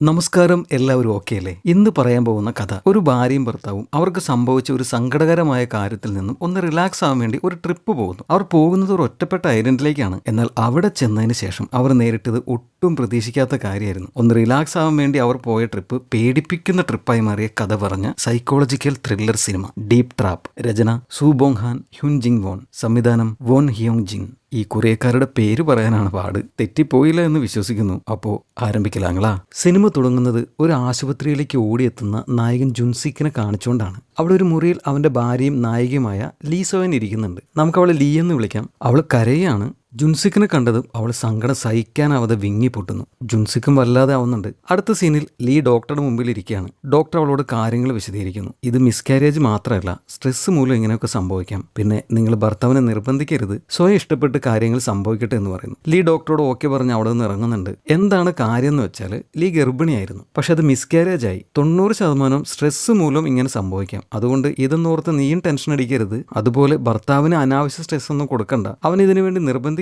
നമസ്കാരം, എല്ലാവരും ഓക്കെ അല്ലേ? ഇന്ന് പറയാൻ പോകുന്ന കഥ ഒരു ഭാര്യയും ഭർത്താവും അവർക്ക് സംഭവിച്ച ഒരു സങ്കടകരമായ കാര്യത്തിൽ നിന്നും ഒന്ന് റിലാക്സ് ആവാൻ വേണ്ടി ഒരു ട്രിപ്പ് പോകുന്നു. അവർ പോകുന്നത് ഒരു ഒറ്റപ്പെട്ട ഐലൻഡിലേക്കാണ്. എന്നാൽ അവിടെ ചെന്നതിന് ശേഷം അവർ നേരിട്ടത് ഒട്ടും പ്രതീക്ഷിക്കാത്ത കാര്യമായിരുന്നു. ഒന്ന് റിലാക്സ് ആവാൻ വേണ്ടി അവർ പോയ ട്രിപ്പ് പേടിപ്പിക്കുന്ന ട്രിപ്പായി മാറിയ കഥ പറഞ്ഞ psychological thriller cinema deep trap. രചന Soobong Han, Hyun Jing Won. സംവിധാനം വോൺ ഹിയോങ് ജിങ്. ഈ കൊറിയക്കാരുടെ പേര് പറയാനാണ് പാട്. തെറ്റിപ്പോയില്ല എന്ന് വിശ്വസിക്കുന്നു. അപ്പോ ആരംഭിക്കലാങ്ങളാ. സിനിമ തുടങ്ങുന്നത് ഒരു ആശുപത്രിയിലേക്ക് ഓടിയെത്തുന്ന നായകൻ ജുൻസിക്കിനെ കാണിച്ചുകൊണ്ടാണ്. അവിടെ ഒരു മുറിയിൽ അവന്റെ ഭാര്യയും നായികയുമായ ലീ സോയൻ ഇരിക്കുന്നുണ്ട്. നമുക്ക് അവളെ ലീ എന്ന് വിളിക്കാം. അവൾ കരയാണ്. ജുൻസിക്കിനെ കണ്ടതും അവൾ സങ്കടം സഹിക്കാനാവാതെ വിങ്ങി പൊട്ടുന്നു. ജുൻസിക്കും വല്ലാതെ ആവുന്നുണ്ട്. അടുത്ത സീനിൽ ലീ ഡോക്ടറുടെ മുമ്പിൽ ഇരിക്കുകയാണ്. ഡോക്ടർ അവളോട് കാര്യങ്ങൾ വിശദീകരിക്കുന്നു. ഇത് മിസ്കാരേജ് മാത്രമല്ല, സ്ട്രെസ് മൂലം ഇങ്ങനെയൊക്കെ സംഭവിക്കാം. പിന്നെ നിങ്ങൾ ഭർത്താവിനെ നിർബന്ധിക്കരുത്, സ്വയം ഇഷ്ടപ്പെട്ട് കാര്യങ്ങൾ സംഭവിക്കട്ടെ എന്ന് പറയുന്നു. ലീ ഡോക്ടറോട് ഓക്കെ പറഞ്ഞ് അവിടെ നിന്ന് ഇറങ്ങുന്നുണ്ട്. എന്താണ് കാര്യം എന്ന് വെച്ചാൽ ലീ ഗർഭിണിയായിരുന്നു. പക്ഷെ അത് മിസ്കാരേജ് ആയി. 90% സ്ട്രെസ് മൂലം ഇങ്ങനെ സംഭവിക്കാം. അതുകൊണ്ട് ഇതെന്നോർത്ത് നീയും ടെൻഷൻ അടിക്കരുത്. അതുപോലെ ഭർത്താവിന് അനാവശ്യ സ്ട്രെസ് ഒന്നും കൊടുക്കണ്ട. അവൻ ഇതിനു വേണ്ടി നിർബന്ധിക്കരുത്,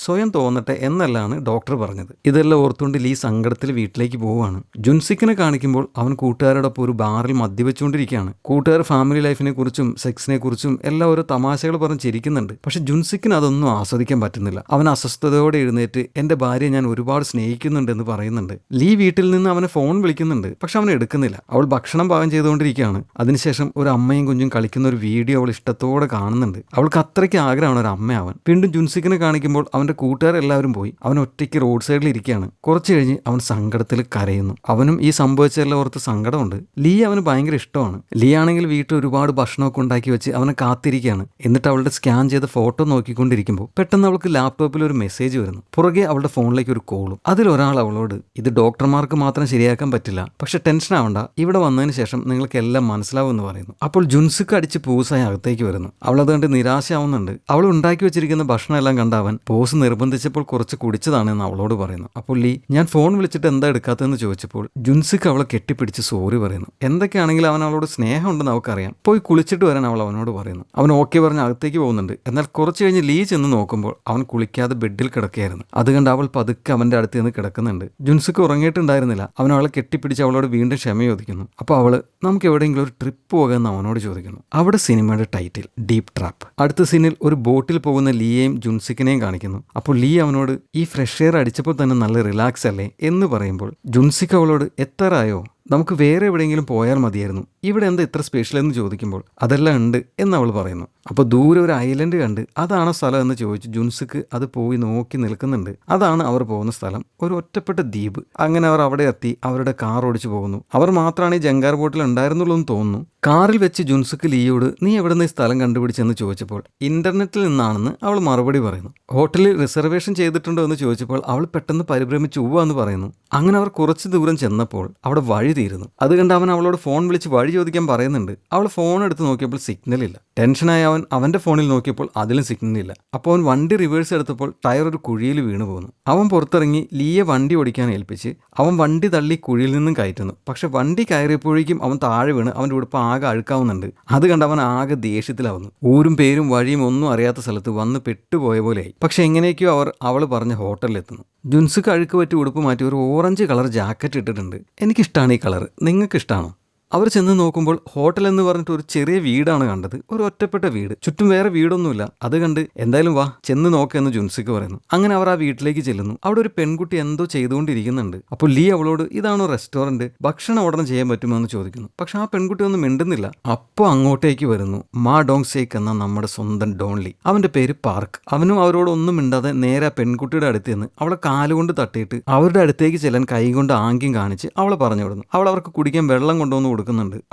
സ്വയം തോന്നട്ടെ എന്നല്ലാണ് ഡോക്ടർ പറഞ്ഞത്. ഇതെല്ലാം ഓർത്തുകൊണ്ട് ലീ സങ്കടത്തിൽ വീട്ടിലേക്ക് പോവുകയാണ്. ജുൻസിക്കിനെ കാണിക്കുമ്പോൾ അവൻ കൂട്ടുകാരോടൊപ്പം ഒരു ബാറിൽ മദ്യവെച്ചുകൊണ്ടിരിക്കുകയാണ്. കൂട്ടുകാർ ഫാമിലി ലൈഫിനെ കുറിച്ചും സെക്സിനെ കുറിച്ചും എല്ലാം ഓരോ തമാശകൾ പറഞ്ഞ് ചിരിക്കുന്നുണ്ട്. പക്ഷെ ജുൻസിക്കിന് അതൊന്നും ആസ്വദിക്കാൻ പറ്റുന്നില്ല. അവൻ അസ്വസ്ഥതയോടെ എഴുന്നേറ്റ് എന്റെ ഭാര്യയെ ഞാൻ ഒരുപാട് സ്നേഹിക്കുന്നുണ്ടെന്ന് പറയുന്നുണ്ട്. ലീ വീട്ടിൽ നിന്ന് അവനെ ഫോൺ വിളിക്കുന്നുണ്ട്. പക്ഷെ അവൻ എടുക്കുന്നില്ല. അവൾ ഭക്ഷണം പാകം ചെയ്തുകൊണ്ടിരിക്കുകയാണ്. അതിനുശേഷം ഒരു അമ്മയും കുഞ്ഞും കളിക്കുന്ന ഒരു വീഡിയോ അവൾ ഇഷ്ടത്തോടെ കാണുന്നുണ്ട്. അവൾക്ക് അത്രയ്ക്ക് ആഗ്രഹമാണ് ഒരു അമ്മയാവാൻ. വീണ്ടും ജുൻസിക്കിനെ കാണിക്കുമ്പോൾ അവന്റെ കൂട്ടുകാരെല്ലാവരും പോയി. അവൻ ഒറ്റയ്ക്ക് റോഡ് സൈഡിൽ ഇരിക്കുകയാണ്. കുറച്ചു കഴിഞ്ഞ് അവൻ സങ്കടത്തിൽ കരയുന്നു. അവനും ഈ സംഭവിച്ചെല്ലാം ഓർത്ത് സങ്കടമുണ്ട്. ലീ അവന് ഭയങ്കര ഇഷ്ടമാണ്. ലീ ആണെങ്കിൽ വീട്ടിൽ ഒരുപാട് ഭക്ഷണമൊക്കെ ഉണ്ടാക്കി വെച്ച് അവനെ കാത്തിരിക്കുകയാണ്. എന്നിട്ട് അവളുടെ സ്കാൻ ചെയ്ത ഫോട്ടോ നോക്കിക്കൊണ്ടിരിക്കുമ്പോൾ പെട്ടെന്ന് അവൾക്ക് ലാപ്ടോപ്പിൽ ഒരു മെസ്സേജ് വരുന്നു. പുറകെ അവളുടെ ഫോണിലേക്ക് ഒരു കോളും. അതിലൊരാൾ അവളോട് ഇത് ഡോക്ടർമാർക്ക് മാത്രം ശരിയാക്കാൻ പറ്റില്ല, പക്ഷെ ടെൻഷൻ ആവണ്ട, ഇവിടെ വന്നതിന് ശേഷം നിങ്ങൾക്ക് എല്ലാം മനസ്സിലാവുമെന്ന് പറയുന്നു. അപ്പോൾ ജുൻസിക്ക് അടിച്ച് പൂസായി അകത്തേക്ക് വരുന്നു. അവൾ അതുകൊണ്ട് നിരാശയാവുന്നുണ്ട്. അവൾ ഉണ്ടാക്കി വെച്ചിരിക്കുന്ന ഭക്ഷണം എല്ലാം കണ്ട അവൻ ബോസ് നിർബന്ധിച്ചപ്പോൾ കുറച്ച് കുടിച്ചതാണെന്ന് അവളോട് പറയുന്നു. അപ്പോൾ ലീ ഞാൻ ഫോൺ വിളിച്ചിട്ട് എന്താ എടുക്കാത്തതെന്ന് ചോദിച്ചപ്പോൾ ജുൻസിക്ക് അവളെ കെട്ടിപ്പിടിച്ച് സോറി പറയുന്നു. എന്തൊക്കെയാണെങ്കിലും അവൻ അവളോട് സ്നേഹം ഉണ്ടെന്ന് അവൾക്കറിയാം. പോയി കുളിച്ചിട്ട് വരാൻ അവൾ അവനോട് പറയുന്നു. അവൻ ഓക്കെ പറഞ്ഞ് അകത്തേക്ക് പോകുന്നുണ്ട്. എന്നാൽ കുറച്ച് കഴിഞ്ഞ് ലീ ചെന്ന് നോക്കുമ്പോൾ അവൻ കുളിക്കാതെ ബെഡിൽ കിടക്കുകയായിരുന്നു. അത് കണ്ട് അവൾ പതുക്കെ അവന്റെ അടുത്ത് നിന്ന് കിടക്കുന്നുണ്ട്. ജുൻസിക്ക് ഉറങ്ങിയിട്ടുണ്ടായിരുന്നില്ല. അവൻ അവളെ കെട്ടിപ്പിടിച്ച് അവളോട് വീണ്ടും ക്ഷമ ചോദിക്കുന്നു. അപ്പോൾ അവള് നമുക്ക് എവിടെയെങ്കിലും ഒരു ട്രിപ്പ് പോകാമെന്ന് അവനോട് ചോദിക്കുന്നു. അവിടെ സിനിമയുടെ ടൈറ്റിൽ ഡീപ് ട്രാപ്പ്. അടുത്ത സീനിൽ ഒരു ബോട്ടിൽ പോകുന്ന ലീയെയും ജുൻസിക്കിനെയും കാണിക്കുന്നു. അപ്പോൾ ലീ അവനോട് ഈ ഫ്രഷ് എയർ അടിച്ചപ്പോൾ തന്നെ നല്ല റിലാക്സ് അല്ലേ എന്ന് പറയുമ്പോൾ ജുൻസിക്ക് അവളോട് എത്രയോ നമുക്ക് വേറെ എവിടെയെങ്കിലും പോയാൽ മതിയായിരുന്നു, ഇവിടെ എന്താ ഇത്ര സ്പെഷ്യൽ എന്ന് ചോദിക്കുമ്പോൾ അതെല്ലാം ഉണ്ട് എന്ന് അവൾ പറയുന്നു. അപ്പോൾ ദൂരെ ഒരു ഐലൻഡ് കണ്ട് അതാണോ സ്ഥലം എന്ന് ചോദിച്ചു ജുൻസിക്ക് അത് പോയി നോക്കി നിൽക്കുന്നുണ്ട്. അതാണ് അവർ പോകുന്ന സ്ഥലം, ഒരു ഒറ്റപ്പെട്ട ദ്വീപ്. അങ്ങനെ അവർ അവിടെ എത്തി അവരുടെ കാർ ഓടിച്ചു പോകുന്നു. അവർ മാത്രമാണ് ഈ ജങ്കാർ ബോട്ടിൽ ഉണ്ടായിരുന്നുള്ളൂ എന്ന് തോന്നുന്നു. കാറിൽ വെച്ച് ജുൻസിക്ക് ലീയോട് നീ എവിടെ നിന്ന് ഈ സ്ഥലം കണ്ടുപിടിച്ചെന്ന് ചോദിച്ചപ്പോൾ ഇന്റർനെറ്റിൽ നിന്നാണെന്ന് അവൾ മറുപടി പറയുന്നു. ഹോട്ടലിൽ റിസർവേഷൻ ചെയ്തിട്ടുണ്ടോ എന്ന് ചോദിച്ചപ്പോൾ അവൾ പെട്ടെന്ന് പരിഭ്രമിച്ച് എന്ന് പറയുന്നു. അങ്ങനെ അവർ കുറച്ച് ദൂരം ചെന്നപ്പോൾ അവിടെ വഴി തീരുന്നു. അത് കണ്ട് അവൻ അവളോട് ഫോൺ വിളിച്ച് വഴി ചോദിക്കാൻ പറയുന്നുണ്ട്. അവൾ ഫോൺ എടുത്ത് നോക്കിയപ്പോൾ സിഗ്നൽ ഇല്ല. ടെൻഷനായ അവൻ അവന്റെ ഫോണിൽ നോക്കിയപ്പോൾ അതിലും സിഗ്നൽ ഇല്ല. അപ്പോൾ അവൻ വണ്ടി റിവേഴ്സ് എടുത്തപ്പോൾ ടയർ ഒരു കുഴിയിൽ വീണു പോകുന്നു. അവൻ പുറത്തിറങ്ങി ലീയെ വണ്ടി ഓടിക്കാൻ ഏൽപ്പിച്ച് അവൻ വണ്ടി തള്ളി കുഴിയിൽ നിന്നും കയറ്റുന്നു. പക്ഷെ വണ്ടി കയറിയപ്പോഴേക്കും അവൻ താഴെ വീണ് അവന്റെ ഉടുപ്പ് ആകെ അഴുക്കാവുന്നുണ്ട്. അത് കണ്ട് അവൻ ആകെ ദേഷ്യത്തിലാവുന്നു. ഊരും പേരും വഴിയും ഒന്നും അറിയാത്ത സ്ഥലത്ത് വന്ന് പെട്ടുപോയ പോലെയായി. പക്ഷെ എങ്ങനെയൊക്കെയോ അവൾ പറഞ്ഞ ഹോട്ടലിലെത്തുന്നു. ജുൻസിക്ക് അഴുക്ക് പറ്റി ഉടുപ്പ് മാറ്റി ഒരു ഓറഞ്ച് കളർ ജാക്കറ്റ് ഇട്ടിട്ടുണ്ട്. എനിക്കിഷ്ടമാണ് ഈ കളർ, നിങ്ങൾക്ക് ഇഷ്ടമാണോ? അവർ ചെന്ന് നോക്കുമ്പോൾ ഹോട്ടൽ എന്ന് പറഞ്ഞിട്ട് ഒരു ചെറിയ വീടാണ് കണ്ടത്. ഒരു ഒറ്റപ്പെട്ട വീട്, ചുറ്റും വേറെ വീടൊന്നുമില്ല. അത് കണ്ട് എന്തായാലും വാ ചെന്ന് നോക്കെന്ന് ജുൻസിക്ക് പറയുന്നു. അങ്ങനെ അവർ ആ വീട്ടിലേക്ക് ചെല്ലുന്നു. അവിടെ ഒരു പെൺകുട്ടി എന്തോ ചെയ്തുകൊണ്ടിരിക്കുന്നുണ്ട്. അപ്പോൾ ലീ അവളോട് ഇതാണോ റെസ്റ്റോറന്റ്, ഭക്ഷണം ഓർഡർ ചെയ്യാൻ പറ്റുമോ എന്ന് ചോദിക്കുന്നു. പക്ഷെ ആ പെൺകുട്ടി ഒന്നും മിണ്ടുന്നില്ല. അപ്പോൾ അങ്ങോട്ടേക്ക് വരുന്നു മാ ഡോങ് സേക്ക് എന്ന നമ്മുടെ സ്വന്തം ഡോൺലി. അവന്റെ പേര് പാർക്ക്. അവനും അവരോട് ഒന്നും മിണ്ടാതെ നേരെ ആ പെൺകുട്ടിയുടെ അടുത്ത് നിന്ന് അവളെ കാലുകൊണ്ട് തട്ടിയിട്ട് അവരുടെ അടുത്തേക്ക് ചെല്ലാൻ കൈകൊണ്ട് ആംഗ്യം കാണിച്ച് അവളെ പറഞ്ഞു വിടുന്നു. അവൾ അവർക്ക് കുടിക്കാൻ വെള്ളം കൊണ്ടുവന്ന് കൊടുക്കുന്നുണ്ട്.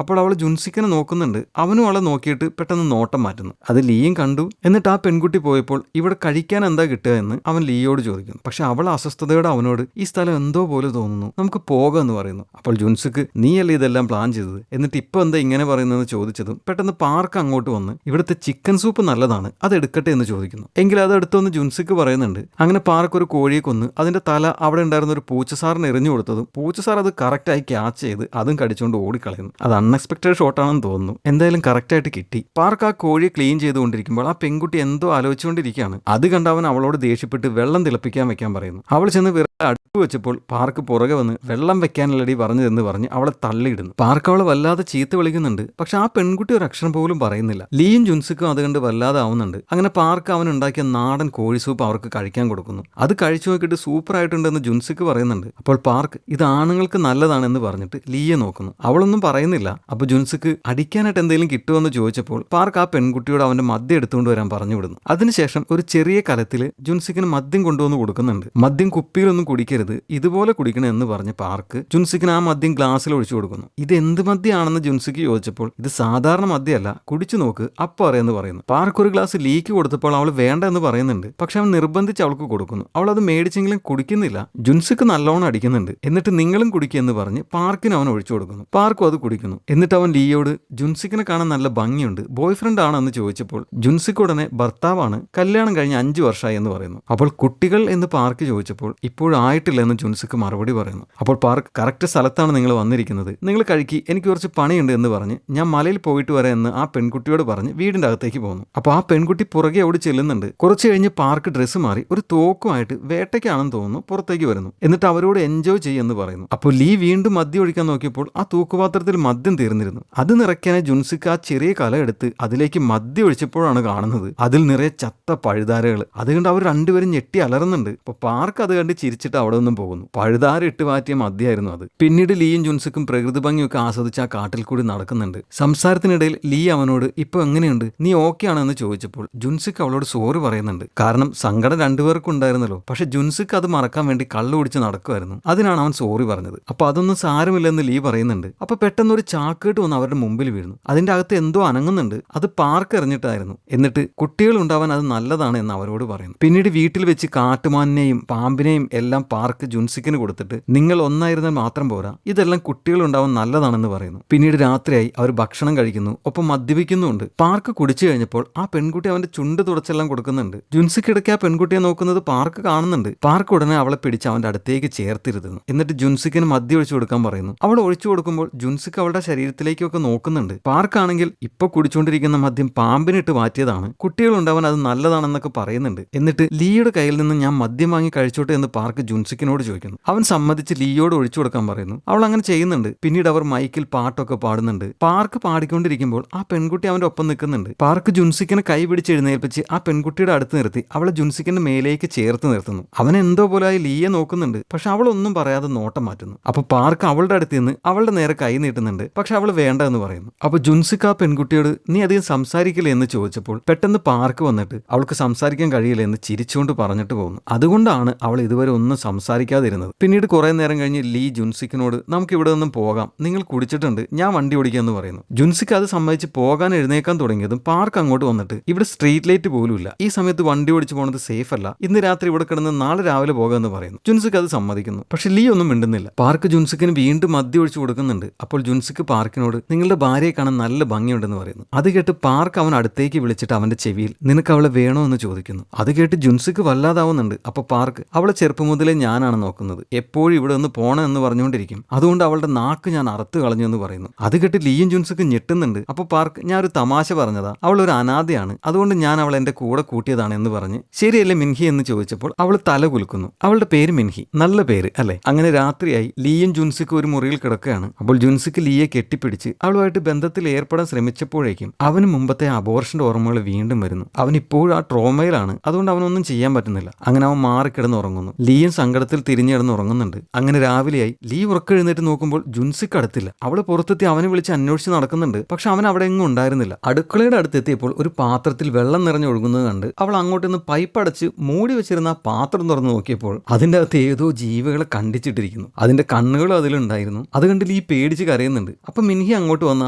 അപ്പോൾ അവൾ ജുൻസിക്കിനെ നോക്കുന്നുണ്ട്. അവനും അവളെ നോക്കിയിട്ട് പെട്ടെന്ന് നോട്ടം മാറ്റുന്നു. അത് ലീയും കണ്ടു. എന്നിട്ട് ആ പെൺകുട്ടി പോയപ്പോൾ ഇവിടെ കഴിക്കാൻ എന്താ കിട്ടുക എന്ന് അവൻ ലീയോട് ചോദിക്കുന്നു. പക്ഷെ അവൾ അസ്വസ്ഥതയോടെ അവനോട് ഈ സ്ഥലം എന്തോ പോലെ തോന്നുന്നു, നമുക്ക് പോകാം എന്ന് പറയുന്നു. അപ്പോൾ ജുൻസിക്ക് നീയല്ലേ ഇതെല്ലാം പ്ലാൻ ചെയ്തത്, എന്നിട്ട് ഇപ്പൊ എന്താ ഇങ്ങനെ പറയുന്നതെന്ന് ചോദിച്ചതും പെട്ടെന്ന് പാർക്ക് അങ്ങോട്ട് വന്ന് ഇവിടുത്തെ ചിക്കൻ സൂപ്പ് നല്ലതാണ്, അത് എടുക്കട്ടെ എന്ന് ചോദിക്കുന്നു. എങ്കിൽ അത് എടുത്തൊന്ന് ജുൻസിക്ക് പറയുന്നുണ്ട്. അങ്ങനെ പാർക്ക് ഒരു കോഴിയെ കൊന്ന് അതിന്റെ തല അവിടെ ഉണ്ടായിരുന്ന ഒരു പൂച്ചസാറിന് എറിഞ്ഞു കൊടുത്തതും പൂച്ചസാർ അത് കറക്റ്റായി ക്യാച്ച് ചെയ്ത് അതും കടിച്ചുകൊണ്ട് ഓടിക്കളയും. പറയുന്നു. അത് അൺഎക്സ്പെക്ടഡ് ഷോട്ടാണെന്ന് തോന്നുന്നു. എന്തായാലും കറക്റ്റായിട്ട് കിട്ടി. പാർക്ക് ആ കോഴിയെ ക്ലീൻ ചെയ്തുകൊണ്ടിരിക്കുമ്പോൾ ആ പെൺകുട്ടി എന്തോ ആലോചിച്ചുകൊണ്ടിരിക്കുകയാണ്. അത് കണ്ട് അവൻ അവളോട് ദേഷ്യപ്പെട്ട് വെള്ളം തിളപ്പിക്കാൻ വെക്കാൻ പറയുന്നു. അവൾ ചെന്ന് വിറക് അടുപ്പ് വെച്ചപ്പോൾ പാർക്ക് പുറകെ വന്ന് വെള്ളം വെക്കാനുള്ളടി പറഞ്ഞതെന്ന് പറഞ്ഞ് അവളെ തള്ളിയിടുന്നു. പാർക്ക് അവളെ വല്ലാതെ ചീത്ത വിളിക്കുന്നുണ്ട്. പക്ഷെ ആ പെൺകുട്ടി ഒരു അക്ഷരം പോലും പറയുന്നില്ല. ലീയും ജുൻസുക്കും അത് കണ്ട് വല്ലാതെ ആവുന്നുണ്ട്. അങ്ങനെ പാർക്ക് അവൻ ഉണ്ടാക്കിയ നാടൻ കോഴി സൂപ്പ് അവർക്ക് കഴിക്കാൻ കൊടുക്കുന്നു. അത് കഴിച്ചു നോക്കിയിട്ട് സൂപ്പർ ആയിട്ടുണ്ടെന്ന് ജുൻസുക്ക് പറയുന്നുണ്ട്. അപ്പോൾ പാർക്ക് ഇത് ആണുങ്ങൾക്ക് നല്ലതാണെന്ന് പറഞ്ഞിട്ട് ലീയെ നോക്കുന്നു. അവളൊന്നും പറയുന്നില്ല. അപ്പോൾ ജുൻസുക്ക് അടിക്കാനായിട്ട് എന്തെങ്കിലും കിട്ടുമെന്ന് ചോദിച്ചപ്പോൾ പാർക്ക് ആ പെൺകുട്ടിയോട് അവന്റെ മദ്യം എടുത്തുകൊണ്ട് വരാൻ പറഞ്ഞു വിടുന്നു. അതിനുശേഷം ഒരു ചെറിയ കലത്തിൽ ജുൻസിക്കിന് മദ്യം കൊണ്ടുവന്ന് കൊടുക്കുന്നുണ്ട്. മദ്യം കുപ്പിയിലൊന്നും കുടിക്കരുത്, ഇതുപോലെ കുടിക്കണം എന്ന് പറഞ്ഞ് പാർക്ക് ജുൻസിക്കിന് ആ മദ്യം ഗ്ലാസ്സിൽ ഒഴിച്ചു കൊടുക്കുന്നു. ഇത് എന്ത് മദ്യമാണെന്ന് ജുൻസിക്ക് ചോദിച്ചപ്പോൾ ഇത് സാധാരണ മദ്യമല്ല, കുടിച്ചു നോക്ക് അപ്പൊ അറിയാന്ന് പറയുന്നു. പാർക്ക് ഒരു ഗ്ലാസ് ലീക്ക് കൊടുത്തപ്പോൾ അവൾ വേണ്ട എന്ന് പറയുന്നുണ്ട്. പക്ഷെ അവൻ നിർബന്ധിച്ച് അവൾക്ക് കൊടുക്കുന്നു. അവൾ അത് മേടിച്ചെങ്കിലും കുടിക്കുന്നില്ല. ജുൻസിക്ക് നല്ലോണം അടിക്കുന്നുണ്ട്. എന്നിട്ട് നിങ്ങളും കുടിക്കുമെന്ന് പറഞ്ഞ് പാർക്കിന് അവൻ ഒഴിച്ചു കൊടുക്കുന്നു. പാർക്കും അത് കുടിക്കുന്നു. എന്നിട്ട് അവൻ ലീയോട് ജുൻസിക്കിനെ കാണാൻ നല്ല ഭംഗിയുണ്ട്, ബോയ് ഫ്രണ്ട് ആണെന്ന് ചോദിച്ചപ്പോൾ ജുൻസിക്ക് ഉടനെ ഭർത്താവാണ്, കല്യാണം കഴിഞ്ഞ് 5 വർഷമായി എന്ന് പറയുന്നു. അപ്പോൾ കുട്ടികൾ എന്ന് പാർക്ക് ചോദിച്ചപ്പോൾ ഇപ്പോഴായിട്ടില്ല എന്ന് ജുൻസിക്ക് മറുപടി പറയുന്നു. അപ്പോൾ പാർക്ക് കറക്റ്റ് സ്ഥലത്താണ് നിങ്ങൾ വന്നിരിക്കുന്നത്, നിങ്ങൾ കഴിക്കി, എനിക്ക് കുറച്ച് പണിയുണ്ട് എന്ന് പറഞ്ഞ് ഞാൻ മലയിൽ പോയിട്ട് വരാം എന്ന് ആ പെൺകുട്ടിയോട് പറഞ്ഞ് വീടിന്റെ അകത്തേക്ക് പോകുന്നു. അപ്പോൾ ആ പെൺകുട്ടി പുറകെ ഓടി ചെല്ലുന്നുണ്ട്. കുറച്ച് കഴിഞ്ഞ് പാർക്ക് ഡ്രസ്സ് മാറി ഒരു തോക്കുമായിട്ട് വേട്ടയ്ക്കാണെന്ന് തോന്നുന്നു പുറത്തേക്ക് വരുന്നു. എന്നിട്ട് അവരോട് എൻജോയ് ചെയ്യുമെന്ന് പറയുന്നു. അപ്പോൾ ലീ വീണ്ടും മദ്യം ഒഴിക്കാൻ നോക്കിയപ്പോൾ ആ തൂക്കുപാത്രത്തിൽ മദ്യം തീർന്നിരുന്നു. അത് നിറയ്ക്കാനായി ജുൻസിക്ക് ആ ചെറിയ കല എടുത്ത് അതിലേക്ക് മദ്യം ഒഴിച്ചപ്പോഴാണ് കാണുന്നത് അതിൽ നിറയെ ചത്ത പഴുതാരകൾ. അതുകൊണ്ട് അവർ രണ്ടുപേരും ഞെട്ടി അലറുന്നുണ്ട്. അപ്പോൾ പാർക്ക് അത് കണ്ട് ചിരിച്ചിട്ട് അവിടെ നിന്നും പോകുന്നു. പഴുതാര ഇട്ട് മാറ്റിയ മദ്യമായിരുന്നു അത്. പിന്നീട് ലീയും ജുൻസിക്കും പ്രകൃതി ഭംഗിയൊക്കെ ആസ്വദിച്ച് ആ കാട്ടിൽ കൂടി നടക്കുന്നുണ്ട്. സംസാരത്തിനിടയിൽ ലീ അവനോട് ഇപ്പൊ എങ്ങനെയുണ്ട്, നീ ഓക്കെ ആണെന്ന് ചോദിച്ചപ്പോൾ ജുൻസിക്ക് അവളോട് സോറി പറയുന്നുണ്ട്. കാരണം സങ്കടം രണ്ടുപേർക്കും ഉണ്ടായിരുന്നല്ലോ. പക്ഷെ ജുൻസിക്ക് അത് മറക്കാൻ വേണ്ടി കള്ളു കുടിച്ച് നടക്കുമായിരുന്നു. അതിനാണ് അവൻ സോറി പറഞ്ഞത്. അപ്പൊ അതൊന്നും സാരമില്ലെന്ന് ലീ പറയുന്നുണ്ട്. അപ്പൊ പെട്ടെന്ന് ഒരു ചാക്കേട്ട് വന്ന് അവരുടെ മുമ്പിൽ വീഴുന്നു. അതിന്റെ അകത്ത് എന്തോ അനങ്ങുന്നുണ്ട്. അത് പാർക്ക് എറിഞ്ഞിട്ടായിരുന്നു. എന്നിട്ട് കുട്ടികൾ ഉണ്ടാവാൻ അത് നല്ലതാണ് എന്ന് അവരോട് പറയുന്നു. പിന്നീട് വീട്ടിൽ വെച്ച് കാട്ടുമാനിനെയും പാമ്പിനെയും എല്ലാം പാർക്ക് ജുൻസിക്കിന് കൊടുത്തിട്ട് നിങ്ങൾ ഒന്നായിരുന്നാൽ മാത്രം പോരാ, ഇതെല്ലാം കുട്ടികൾ ഉണ്ടാവാൻ നല്ലതാണെന്ന് പറയുന്നു. പിന്നീട് രാത്രിയായി അവർ ഭക്ഷണം കഴിക്കുന്നു, ഒപ്പം മദ്യപിക്കുന്നുണ്ട്. പാർക്ക് കുടിച്ചു കഴിഞ്ഞപ്പോൾ ആ പെൺകുട്ടി അവന്റെ ചുണ്ട് തുടച്ചെല്ലാം കൊടുക്കുന്നുണ്ട്. ജുൻസിക്കിടയ്ക്ക് ആ പെൺകുട്ടിയെ നോക്കുന്നത് പാർക്ക് കാണുന്നുണ്ട്. പാർക്ക് ഉടനെ അവളെ പിടിച്ച് അവന്റെ അടുത്തേക്ക് ചേർത്തിരുത്തുന്നു. എന്നിട്ട് ജുൻസിക്കിന് മദ്യം ഒഴിച്ചു കൊടുക്കാൻ പറയുന്നു. അവൾ ഒഴിച്ചു കൊടുക്കുമ്പോൾ ജുൻസിക്ക് അവളുടെ ശരീരത്തിലേക്കൊക്കെ നോക്കുന്നുണ്ട്. പാർക്കാണെങ്കിൽ ഇപ്പൊ കുടിച്ചുകൊണ്ടിരിക്കുന്ന മദ്യം പാമ്പിനിട്ട് മാറ്റിയതാണ്, കുട്ടികൾ ഉണ്ടാവാൻ അത് നല്ലതാണെന്നൊക്കെ പറയുന്നുണ്ട്. എന്നിട്ട് ലീയുടെ കയ്യിൽ നിന്ന് ഞാൻ മദ്യം വാങ്ങി കഴിച്ചോട്ടെ എന്ന് പാർക്ക് ജുൻസിക്കിനോട് ചോദിക്കുന്നു. അവൻ സമ്മതിച്ച് ലീയോട് ഒഴിച്ചു കൊടുക്കാൻ പറയുന്നു. അവൾ അങ്ങനെ ചെയ്യുന്നുണ്ട്. പിന്നീട് അവർ മൈക്കിൽ പാട്ടൊക്കെ പാടുന്നുണ്ട്. പാർക്ക് പാടിക്കൊണ്ടിരിക്കുമ്പോൾ ആ പെൺകുട്ടി അവന്റെ ഒപ്പം നിൽക്കുന്നുണ്ട്. പാർക്ക് ജുൻസിക്കിനെ കൈ പിടിച്ച് എഴുന്നേൽപ്പിച്ച് ആ പെൺകുട്ടിയുടെ അടുത്ത് നിർത്തി അവളെ ജുൻസിക്കിന്റെ മേലേക്ക് ചേർത്ത് നിർത്തുന്നു. അവൻ എന്തോ പോലായി ലീയെ നോക്കുന്നുണ്ട്. പക്ഷെ അവൾ ഒന്നും പറയാതെ നോട്ടം മാറ്റുന്നു. അപ്പൊ പാർക്ക് അവളുടെ അടുത്ത് നിന്ന് അവളുടെ നേരെ കൈ നീട്ടുന്നുണ്ട്. പക്ഷെ അവൾ വേണ്ട എന്ന് പറയുന്നു. അപ്പൊ ജുൻസിക്ക് ആ പെൺകുട്ടിയോട് നീ അധികം സംസാരിക്കില്ലേ എന്ന് ചോദിച്ചപ്പോൾ പെട്ടെന്ന് പാർക്ക് വന്നിട്ട് അവൾക്ക് സംസാരിക്കാൻ കഴിയില്ല എന്ന് ചിരിച്ചുകൊണ്ട് പറഞ്ഞിട്ട് പോകുന്നു. അതുകൊണ്ടാണ് അവൾ ഇതുവരെ ഒന്നും സംസാരിക്കാതിരുന്നത്. പിന്നീട് കുറെ നേരം കഴിഞ്ഞ് ലീ ജുൻസിക്കിനോട് നമുക്ക് ഇവിടെ നിന്നും പോകാം, നിങ്ങൾ കുടിച്ചിട്ടുണ്ട്, ഞാൻ വണ്ടി ഓടിക്കാമെന്ന് പറയുന്നു. ജുൻസിക്ക് അത് സമ്മതിച്ച് പോകാൻ എഴുന്നേക്കാൻ തുടങ്ങിയതും പാർക്ക് അങ്ങോട്ട് വന്നിട്ട് ഇവിടെ സ്ട്രീറ്റ് ലൈറ്റ് പോലും ഇല്ല, ഈ സമയത്ത് വണ്ടി ഓടിച്ചു പോകുന്നത് സേഫ് അല്ല, ഇന്ന് രാത്രി ഇവിടെ കിടന്ന് നാളെ രാവിലെ പോകാമെന്ന് പറയുന്നു. ജുൻസിക്ക് അത് സമ്മതിക്കുന്നു. പക്ഷെ ലീ ഒന്നും മിണ്ടുന്നില്ല. പാർക്ക് ജുൻസിക്കിന് വീണ്ടും മദ്യം ഒഴിച്ചു കൊടുക്കുന്നുണ്ട്. അപ്പോൾ ജുൻസിക്ക് പാർക്കിനോട് നിങ്ങളുടെ ഭാര്യയെ കാണാൻ നല്ല ഭംഗിയുണ്ടെന്ന് പറയുന്നു. അത് കേട്ട് പാർക്ക് അവൻ അടുത്തേക്ക് വിളിച്ചിട്ട് അവന്റെ ചെവിയിൽ നിനക്ക് അവളെ വേണോ എന്ന് ചോദിക്കുന്നു. അത് കേട്ട് ജുൻസിക്ക് വല്ലാതാവുന്നുണ്ട്. അപ്പൊ പാർക്ക് അവളെ ചെറുപ്പം മുതലേ ഞാനാണ് നോക്കുന്നത്, എപ്പോഴും ഇവിടെ ഒന്ന് പോണം എന്ന് പറഞ്ഞുകൊണ്ടിരിക്കും, അതുകൊണ്ട് അവളുടെ നാക്ക് ഞാൻ അറുത്ത് കളഞ്ഞു എന്ന് പറയുന്നു. അത് കേട്ട് ലീയും ജുൻസിക്ക് ഞെട്ടുന്നുണ്ട്. അപ്പൊ പാർക്ക് ഞാൻ ഒരു തമാശ പറഞ്ഞതാ, അവൾ ഒരു അനാഥയാണ്, അതുകൊണ്ട് ഞാൻ അവൾ എന്റെ കൂടെ കൂട്ടിയതാണ് എന്ന് പറഞ്ഞ് ശരിയല്ലേ മിൻഹി എന്ന് ചോദിച്ചപ്പോൾ അവൾ തല കുലുക്കുന്നു. അവളുടെ പേര് മിൻഹി, നല്ല പേര് അല്ലെ. അങ്ങനെ രാത്രിയായി ലീയും ജുൻസിക്ക് ഒരു മുറിയിൽ കിടക്കുകയാണ്. അപ്പോൾ ജുൻസിക്ക് ലീയെ കെട്ടിപ്പിടിച്ച് അവളുമായിട്ട് ബന്ധത്തിൽ ഏർപ്പെടാൻ ശ്രമിച്ചപ്പോഴേക്കും അവന് മുമ്പത്തെ അബോർഷന്റെ ഓർമ്മകൾ വീണ്ടും വരുന്നു. അവൻ ഇപ്പോഴും ആ ട്രോമയിലാണ്, അതുകൊണ്ട് അവനൊന്നും ചെയ്യാൻ പറ്റുന്നില്ല. അങ്ങനെ അവൻ മാറിക്കിടന്ന് ഉറങ്ങുന്നു. ലീയും സങ്കടത്തിൽ തിരിഞ്ഞു കിടന്ന് ഉറങ്ങുന്നുണ്ട്. അങ്ങനെ രാവിലെയായി ലീ ഉറക്കെഴുന്നേറ്റ് നോക്കുമ്പോൾ ജുൻസിക്ക് അടുത്തില്ല. അവള് പുറത്തെത്തി അവനെ വിളിച്ച് അന്വേഷിച്ച് നടക്കുന്നുണ്ട്. പക്ഷെ അവൻ അവിടെ എങ്ങും ഉണ്ടായിരുന്നില്ല. അടുക്കളയുടെ അടുത്തെത്തിയപ്പോൾ ഒരു പാത്രത്തിൽ വെള്ളം നിറഞ്ഞൊഴുകുന്നത് കണ്ട് അവൾ അങ്ങോട്ടൊന്ന് പൈപ്പ് അടച്ച് മൂടി വെച്ചിരുന്ന ആ പാത്രം തുറന്നു നോക്കിയപ്പോൾ അതിന്റെ അകത്ത് ഏതോ ജീവികളെ കണ്ടിച്ചിട്ടിരിക്കുന്നു. അതിന്റെ കണ്ണുകളും അതിലുണ്ടായിരുന്നു. അത് കണ്ട് ലീ പേടിച്ച് കരയുന്നുണ്ട്. അപ്പൊ മിൻഹി അങ്ങോട്ട് വന്ന്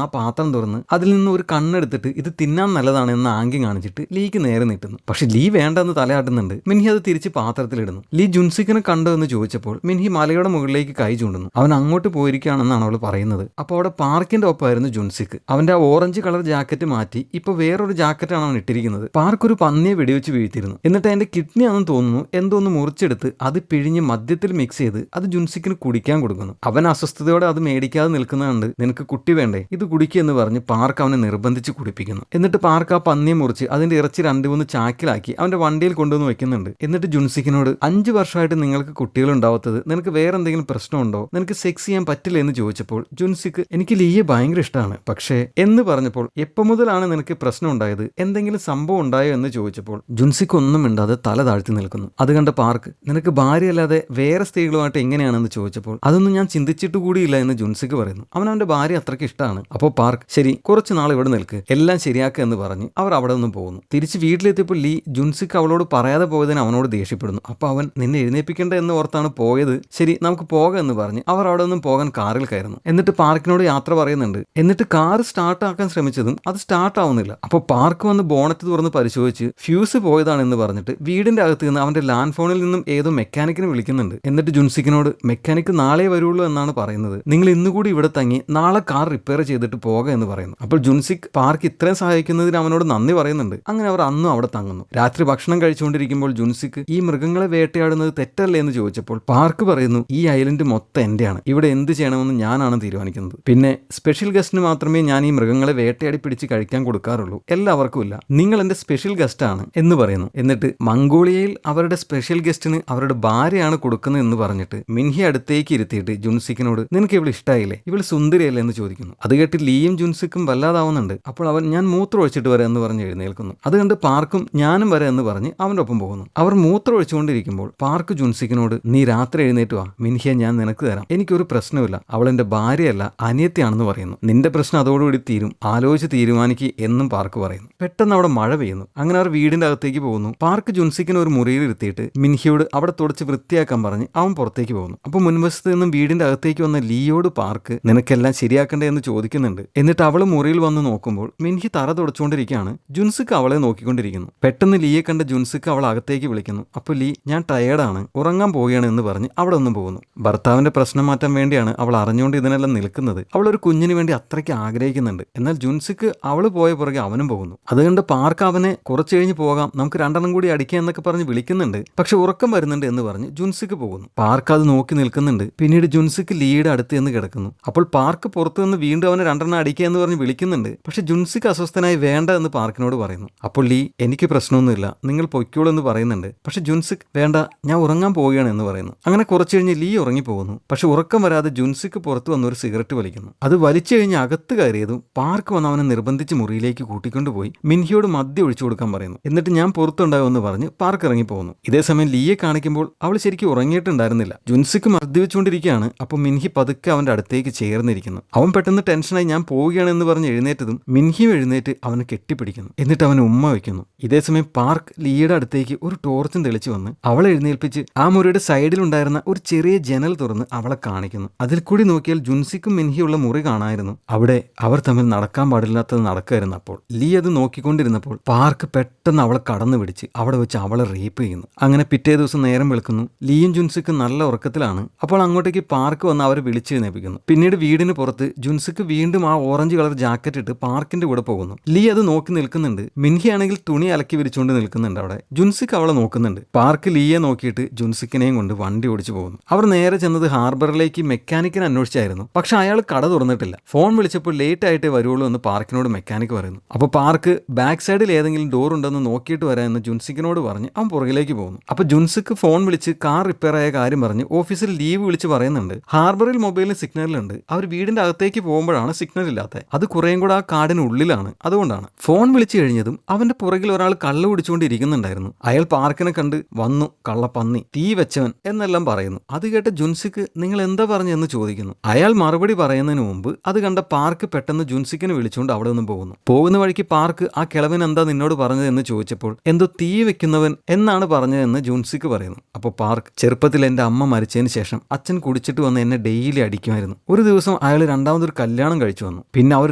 ആ പാത്രം തുറന്ന് അതിൽ നിന്ന് ഒരു കണ്ണെടുത്തിട്ട് ഇത് തിന്നാൻ നല്ലതാണ് എന്ന് ആംഗ്യം കാണിച്ചിട്ട് ലീക്ക് നേരെ നീട്ടുന്നു. പക്ഷെ ലീ വേണ്ടെന്ന് തലയാട്ടുന്നുണ്ട്. മിൻഹി അത് തിരിച്ച് പാത്രത്തിലിടുന്നു. ലീ ജുൻസിക്കിനെ കണ്ടോ എന്ന് ചോദിച്ചപ്പോൾ മിൻഹി മലയുടെ മുകളിലേക്ക് കൈ ചൂണ്ടുന്നു. അവൻ അങ്ങോട്ട് പോയിരിക്കുകയാണെന്നാണ് അവൾ പറയുന്നത്. അപ്പോൾ അവിടെ പാർക്കിന്റെ ഒപ്പമായിരുന്നു ജുൻസിക്ക്. അവന്റെ ആ ഓറഞ്ച് കളർ ജാക്കറ്റ് മാറ്റി ഇപ്പൊ വേറൊരു ജാക്കറ്റാണ് അവൻ ഇട്ടിരിക്കുന്നത്. പാർക്ക് ഒരു പന്നിയെ വെടിവെച്ച് വീഴ്ത്തിയിരുന്നു. എന്നിട്ട് അതിന്റെ കിഡ്നി ആണെന്ന് തോന്നുന്നു എന്തോന്ന് മുറിച്ചെടുത്ത് അത് പിഴിഞ്ഞ് മദ്യത്തിൽ മിക്സ് ചെയ്ത് അത് ജുൻസിക്കിന് കുടിക്കാൻ കൊടുക്കുന്നു. അവൻ അസ്വസ്ഥതയോടെ അത് മേടിക്കാതെ നിൽക്കുന്നത് കുടിക്കുന്നുണ്ട്, നിനക്ക് കുട്ടി വേണ്ടേ, ഇത് കുടിക്കുമെന്ന് പറഞ്ഞ് പാർക്ക് അവനെ നിർബന്ധിച്ച് കുടിപ്പിക്കുന്നു. എന്നിട്ട് പാർക്ക് ആ പന്നിയെ മുറിച്ച് അതിന്റെ ഇറച്ചി 2-3 ചാക്കിലാക്കി അവന്റെ വണ്ടിയിൽ കൊണ്ടുവന്ന് വെക്കുന്നുണ്ട്. എന്നിട്ട് ജുൻസിക്കിനോട് 5 വർഷമായിട്ട് നിങ്ങൾക്ക് കുട്ടികളുണ്ടാവാത്തത് നിനക്ക് വേറെ എന്തെങ്കിലും പ്രശ്നമുണ്ടോ, നിനക്ക് സെക്സ് ചെയ്യാൻ പറ്റില്ല എന്ന് ചോദിച്ചപ്പോൾ ജുൻസിക്ക് എനിക്ക് ലീയെ ഭയങ്കര ഇഷ്ടമാണ്, പക്ഷേ എന്ന് പറഞ്ഞപ്പോൾ എപ്പോ മുതലാണ് നിനക്ക് പ്രശ്നം ഉണ്ടായത്, എന്തെങ്കിലും സംഭവം ഉണ്ടായോ എന്ന് ചോദിച്ചപ്പോൾ ജുൻസിക്ക് ഒന്നും മിണ്ടാതെ തല താഴ്ത്തി നിൽക്കുന്നു. അത് കണ്ട പാർക്ക് നിനക്ക് ഭാര്യയല്ലാതെ വേറെ സ്ത്രീകളുമായിട്ട് എങ്ങനെയാണെന്ന് ചോദിച്ചപ്പോൾ അതൊന്നും ഞാൻ ചിന്തിച്ചിട്ട് കൂടിയില്ല എന്ന് ജുൻസിക്ക് പറയുന്നു. അവന്റെ ഭാര്യ അത്രയ്ക്ക് ഇഷ്ടമാണ്. അപ്പോൾ പാർക്ക് ശരി കുറച്ച് നാൾ ഇവിടെ നിൽക്ക്, എല്ലാം ശരിയാക്കുക എന്ന് പറഞ്ഞ് അവർ അവിടെ നിന്നും പോകുന്നു. തിരിച്ച് വീട്ടിലെത്തിയപ്പോൾ ലീ ജുൻസിക്ക് അവളോട് പറയാതെ പോയതിന് അവനോട് ദേഷ്യപ്പെടുന്നു. അപ്പൊ അവൻ നിന്നെ എഴുന്നേൽപ്പിക്കേണ്ട എന്ന് ഓർത്താണ് പോയത്, ശരി നമുക്ക് പോകാം എന്ന് പറഞ്ഞ് അവർ അവിടെ നിന്നും പോകാൻ കാറിൽ കയറുന്നു. എന്നിട്ട് പാർക്കിനോട് യാത്ര പറയുന്നുണ്ട്. എന്നിട്ട് കാർ സ്റ്റാർട്ട് ആക്കാൻ ശ്രമിച്ചതും അത് സ്റ്റാർട്ട് ആവുന്നില്ല. അപ്പോൾ പാർക്ക് വന്ന് ബോണറ്റ് തുറന്ന് പരിശോധിച്ച് ഫ്യൂസ് പോയതാണെന്ന് പറഞ്ഞിട്ട് വീടിന്റെ അകത്ത് നിന്ന് അവന്റെ ലാൻഡ് ഫോണിൽ നിന്നും ഏതോ മെക്കാനിക്കിനെ വിളിക്കുന്നുണ്ട്. എന്നിട്ട് ജുൻസിക്കിനോട് മെക്കാനിക്ക് നാളെ വരുള്ളൂ എന്നാണ് പറയുന്നത്, നിങ്ങൾ ഇന്നുകൂടി ഇവിടെ തങ്ങി നാളെ കാർ റിപ്പയർ ചെയ്തിട്ട് പോകാം എന്ന് പറയുന്നു. അപ്പോൾ ജുൻസിക് പാർക്ക് ഇത്രയും സഹായിക്കുന്നതിന് അവനോട് നന്ദി പറയുന്നുണ്ട്. അങ്ങനെ അവർ അന്നും അവിടെ തങ്ങുന്നു. രാത്രി ഭക്ഷണം കഴിച്ചുകൊണ്ടിരിക്കുമ്പോൾ ജുൻസിക്ക് ഈ മൃഗങ്ങളെ വേട്ടയാടുന്നത് തെറ്റല്ലേ എന്ന് ചോദിച്ചപ്പോൾ പാർക്ക് പറയുന്നു ഈ ഐലൻഡ് മൊത്തം എന്റെയാണ്, ഇവിടെ എന്ത് ചെയ്യണമെന്ന് ഞാനാണ് തീരുമാനിക്കുന്നത്, പിന്നെ സ്പെഷ്യൽ ഗസ്റ്റിന് മാത്രമേ ഞാൻ ഈ മൃഗങ്ങളെ വേട്ടയാടി പിടിച്ച് കഴിക്കാൻ കൊടുക്കാറുള്ളൂ, എല്ലാവർക്കും ഇല്ല, നിങ്ങൾ എന്റെ സ്പെഷ്യൽ ഗസ്റ്റ് ആണ് എന്ന് പറയുന്നു. എന്നിട്ട് മംഗോളിയയിൽ അവരുടെ സ്പെഷ്യൽ ഗസ്റ്റിന് അവരുടെ ഭാര്യയാണ് കൊടുക്കുന്നത് എന്ന് പറഞ്ഞിട്ട് മിൻഹി അടുത്തേക്ക് ഇരുത്തിയിട്ട് ജുൻസിക്കിനോട് നിനക്ക് ഇവൾ ഇഷ്ടായില്ലേ, ഇവൾ സുന്ദരിയല്ലേ എന്ന് ചോദിക്കുന്നു. അത് കേട്ട് ലീയും ജുൻസിക്കും വല്ലാതാവുന്നുണ്ട്. അപ്പോൾ അവൻ ഞാൻ മൂത്രം ഒഴിച്ചിട്ട് വരാം എന്ന് പറഞ്ഞ് എഴുന്നേൽക്കുന്നു. അത് കണ്ട് പാർക്കും ഞാനും വരാം എന്ന് പറഞ്ഞ് അവൻ്റെ ഒപ്പം പോകുന്നു. അവർ മൂത്രം ഒഴിച്ചുകൊണ്ടിരിക്കുമ്പോൾ പാർക്ക് ജുൻസിക്കിനോട് നീ രാത്രി എഴുന്നേറ്റ് വാ, മിൻഹിയെ ഞാൻ നിനക്ക് തരാം, എനിക്കൊരു പ്രശ്നമില്ല, അവൾ എന്റെ ഭാര്യയല്ല അനിയത്തിയാണെന്ന് പറയുന്നു. നിന്റെ പ്രശ്നം അതോടുകൂടി തീരും, ആലോചിച്ച് തീരുമാനിക്കുക എന്നും പാർക്ക് പറയുന്നു. പെട്ടെന്ന് അവിടെ മഴ പെയ്യുന്നു. അങ്ങനെ അവർ വീടിന്റെ അകത്തേക്ക് പോകുന്നു. പാർക്ക് ജുൻസിക്കിനെ ഒരു മുറിയിൽ ഇരുത്തിയിട്ട് മിൻഹിയോട് അവിടെ തുടച്ച് വൃത്തിയാക്കാൻ പറഞ്ഞ് അവൻ പുറത്തേക്ക് പോകുന്നു. അപ്പൊ മുൻവശത്ത് നിന്നും വീടിന്റെ അകത്തേക്ക് വന്ന ലീയോട് പാർക്ക് നിനക്കെല്ലാം ശരിയാക്കണ്ടേ എന്ന് ചോദിക്കുന്നുണ്ട്. എന്നിട്ട് അവള് മുറിയിൽ വന്ന് നോക്കുമ്പോൾ മിൻഹി തറ തുടച്ചുകൊണ്ടിരിക്കുകയാണ്. ജുൻസിക്ക് അവളെ നോക്കിക്കൊണ്ടിരിക്കുന്നു. പെട്ടെന്ന് ലീയെ കണ്ട ജുൻസിക്ക് അവൾ അകത്തേക്ക് വിളിക്കുന്നു. അപ്പോൾ ലീ ഞാൻ ടയേർഡാണ്, ഉറങ്ങാൻ പോവുകയാണ് എന്ന് പറഞ്ഞ് അവിടെ ഒന്നും പോകുന്നു. ഭർത്താവിന്റെ പ്രശ്നം മാറ്റാൻ വേണ്ടിയാണ് അവൾ അറിഞ്ഞുകൊണ്ട് ഇതിനെല്ലാം നിൽക്കുന്നത്. അവൾ ഒരു കുഞ്ഞിന് വേണ്ടി അത്രയ്ക്ക് ആഗ്രഹിക്കുന്നുണ്ട്. എന്നാൽ ജുൻസിക്ക് അവള് പോയ പുറകെ അവനും പോകുന്നു. അതുകൊണ്ട് പാർക്ക് അവനെ കുറച്ച് കഴിഞ്ഞ് പോകാം, നമുക്ക് 2 കൂടി അടിക്കാം എന്നൊക്കെ പറഞ്ഞ് വിളിക്കുന്നുണ്ട്. പക്ഷെ ഉറക്കം വരുന്നുണ്ട് എന്ന് പറഞ്ഞ് ജുൻസിക്ക് പോകുന്നു. പാർക്ക് അത് നോക്കി നിൽക്കുന്നുണ്ട്. പിന്നീട് ജുൻസിക്ക് ലീയുടെ അടുത്ത് നിന്ന് കിടക്കുന്നു. അപ്പോൾ പാർക്ക് പുറത്തു നിന്ന് വീണ്ടും അവനെ 2 അടിക്കുക എന്ന് പറഞ്ഞ് വിളിക്കുന്നുണ്ട്. പക്ഷെ ജുൻസിക്ക് അസ്വസ്ഥനായി വേണ്ട എന്ന് പാർക്കിനോട് പറയുന്നു. അപ്പോൾ ലീ എനിക്ക് പ്രശ്നമൊന്നുമില്ല, നിങ്ങൾ പൊയ്ക്കോളൂ എന്ന് പറയുന്നുണ്ട്. പക്ഷെ ജുൻസിക്ക് വേണ്ട, ഞാൻ ഉറങ്ങാൻ പോവുകയാണ് എന്ന് പറയുന്നു. അങ്ങനെ കുറച്ചു കഴിഞ്ഞ് ലീ ഉറങ്ങിപ്പോകുന്നു. പക്ഷെ ഉറക്കം വരാതെ ജുൻസിക്ക് പുറത്ത് വന്ന് ഒരു സിഗരറ്റ് വലിക്കുന്നു. അത് വലിച്ചു കഴിഞ്ഞ് അകത്ത് കയറിയതും പാർക്ക് വന്ന് അവനെ നിർബന്ധിച്ച് മുറിയിലേക്ക് കൂട്ടിക്കൊണ്ടുപോയി മിൻഹിയോട് മദ്യം ഒഴിച്ചു കൊടുക്കാൻ പറയുന്നു. എന്നിട്ട് ഞാൻ പുറത്തുണ്ടാകുമെന്ന് പറഞ്ഞ് പാർക്ക് ഇറങ്ങി പോകുന്നു. ഇതേസമയം ലീയെ കാണിക്കുമ്പോൾ അവൾ ശരിക്കും ഉറങ്ങിയിട്ടുണ്ടായിരുന്നില്ല. ജുൻസിക്ക് മദ്യവെച്ചുകൊണ്ടിരിക്കുകയാണ്. അപ്പോൾ മിൻഹി പതുക്കെ അവന്റെ അടുത്തേക്ക് ചേർന്നിരിക്കുന്നു. അവൻ പെട്ടെന്ന് ടെൻഷനായി ഞാൻ പോവുകയാണ് എന്ന് പറഞ്ഞ് എഴുന്നേറ്റതും മിൻഹിയും എഴുന്നേറ്റ് അവനെ കെട്ടിപ്പിടിക്കുന്നു. എന്നിട്ട് അവന് ഉമ്മ വയ്ക്കുന്നു. ഇതേസമയം പാർക്ക് ലീയുടെ അടുത്തേക്ക് ഒരു ടോർച്ചും തെളിച്ചു വന്ന് അവളെ എഴുന്നേൽപ്പിച്ച് ആ മുറിയുടെ സൈഡിലുണ്ടായിരുന്ന ഒരു ചെറിയ ജനൽ തുറന്ന് അവളെ കാണിക്കുന്നു. അതിൽ കൂടി നോക്കിയാൽ ജുൻസിക്കും മിൻഹിയുള്ള മുറി കാണായിരുന്നു. അവിടെ അവർ തമ്മിൽ നടക്കാൻ പാടില്ലാത്തത് നടക്കായിരുന്നു. അപ്പോൾ ലീ അത് നോക്കിക്കൊണ്ടിരുന്നപ്പോൾ പാർക്ക് പെട്ടെന്ന് അവളെ കടന്നു പിടിച്ച് അവിടെ വെച്ച് അവളെ റേപ്പ് ചെയ്യുന്നു. അങ്ങനെ പിറ്റേ ദിവസം നേരം വെളുക്കുന്നു. ലീയും ജുൻസിക്കും നല്ല ഉറക്കത്തിലാണ്. അപ്പോൾ അങ്ങോട്ടേക്ക് പാർക്ക് വന്ന് അവരെ വിളിച്ചെഴുന്നേൽപ്പിക്കുന്നു. പിന്നീട് വീടിന് പുറത്ത് ജുൻസിക്ക് വീണ്ടും ആ ഓറഞ്ച് കളർ ജാക്കറ്റ് ഇട്ട് പാർക്കിന്റെ കൂടെ പോകുന്നു. ലീ അത് നോക്കി നിൽക്കുന്നുണ്ട്. മിൻഹി ആണെങ്കിൽ തുണി അലക്കി വിരിച്ചുകൊണ്ട് നിൽക്കുന്നുണ്ട്. അവിടെ ജുൻസിക്ക് അവളെ നോക്കുന്നുണ്ട്. പാർക്ക് ലീയെ നോക്കിയിട്ട് ജുൻസിക്കിനെയും കൊണ്ട് വണ്ടി ഓടിച്ചു പോകുന്നു. അവർ നേരെ ചെന്നത് ഹാർബറിലേക്ക് മെക്കാനിക്കിനെ അന്വേഷിച്ചായിരുന്നു. പക്ഷെ അയാൾ കട തുറന്നിട്ടില്ല. ഫോൺ വിളിച്ചപ്പോൾ ലേറ്റ് ആയിട്ടേ വരുള്ളൂ എന്ന് പാർക്കിനോട് മെക്കാനിക് പറയുന്നു. അപ്പോൾ പാർക്ക് ബാക്ക് സൈഡിൽ ഏതെങ്കിലും ഡോർ ഉണ്ടെന്ന് നോക്കിയിട്ട് വരാമെന്ന് ജുൻസിക്കിനോട് പറഞ്ഞ് അവൻ പുറകിലേക്ക് പോകുന്നു. അപ്പോൾ ജുൻസിക്ക് ഫോൺ വിളിച്ച് കാർ റിപ്പയർ ആയ കാര്യം പറഞ്ഞ് ഓഫീസിൽ ലീവ് വിളിച്ച് പറയുന്നുണ്ട്. ഹാർബറിൽ മൊബൈലിന് സിഗ്നലുണ്ട്. അവർ വീടിന്റെ അകത്തേക്ക് പോകുമ്പോഴാണ് സിഗ്നൽ ഇല്ലാത്തത്. അത് കുറേയും കൂടെ ആ കാടിന് ഉള്ളിലാണ്, അതുകൊണ്ടാണ്. ഫോൺ വിളിച്ചു കഴിഞ്ഞതും അവന്റെ പുറകിൽ ഒരാൾ കള്ളു കുടിച്ചുകൊണ്ടിരിക്കുന്നുണ്ടായിരുന്നു. അയാൾ പാർക്കിനെ കണ്ട് വന്നു, കള്ളപ്പന്നി, തീ വെച്ചവൻ എന്നെല്ലാം പറയുന്നു. അത് കേട്ട ജുൻസിക്ക് നിങ്ങൾ എന്താ പറഞ്ഞെന്ന് ചോദിക്കുന്നു. അയാൾ മറുപടി പറയുന്നതിന് മുമ്പ് അത് കണ്ട പാർക്ക് പെട്ടെന്ന് ജുൻസിക്കിനെ വിളിച്ചുകൊണ്ട് അവിടെ നിന്നും പോകുന്നു. പോകുന്ന വഴിക്ക് പാർക്ക് ആ കിളവൻ എന്താ നിന്നോട് പറഞ്ഞത് എന്ന് ചോദിച്ചപ്പോൾ എന്തോ തീ വെക്കുന്നവൻ എന്നാണ് പറഞ്ഞതെന്ന് ജുൻസിക്ക് പറയുന്നു. അപ്പോൾ പാർക്ക് ചെറുപ്പത്തിൽ എന്റെ അമ്മ മരിച്ചതിന് ശേഷം അച്ഛൻ കുടിച്ചിട്ട് വന്ന് എന്നെ ഡെയിലി അടിക്കുമായിരുന്നു. ഒരു ദിവസം അയാൾ രണ്ടാമതൊരു കല്യാണം കഴിച്ചു വന്നു. പിന്നെ അവർ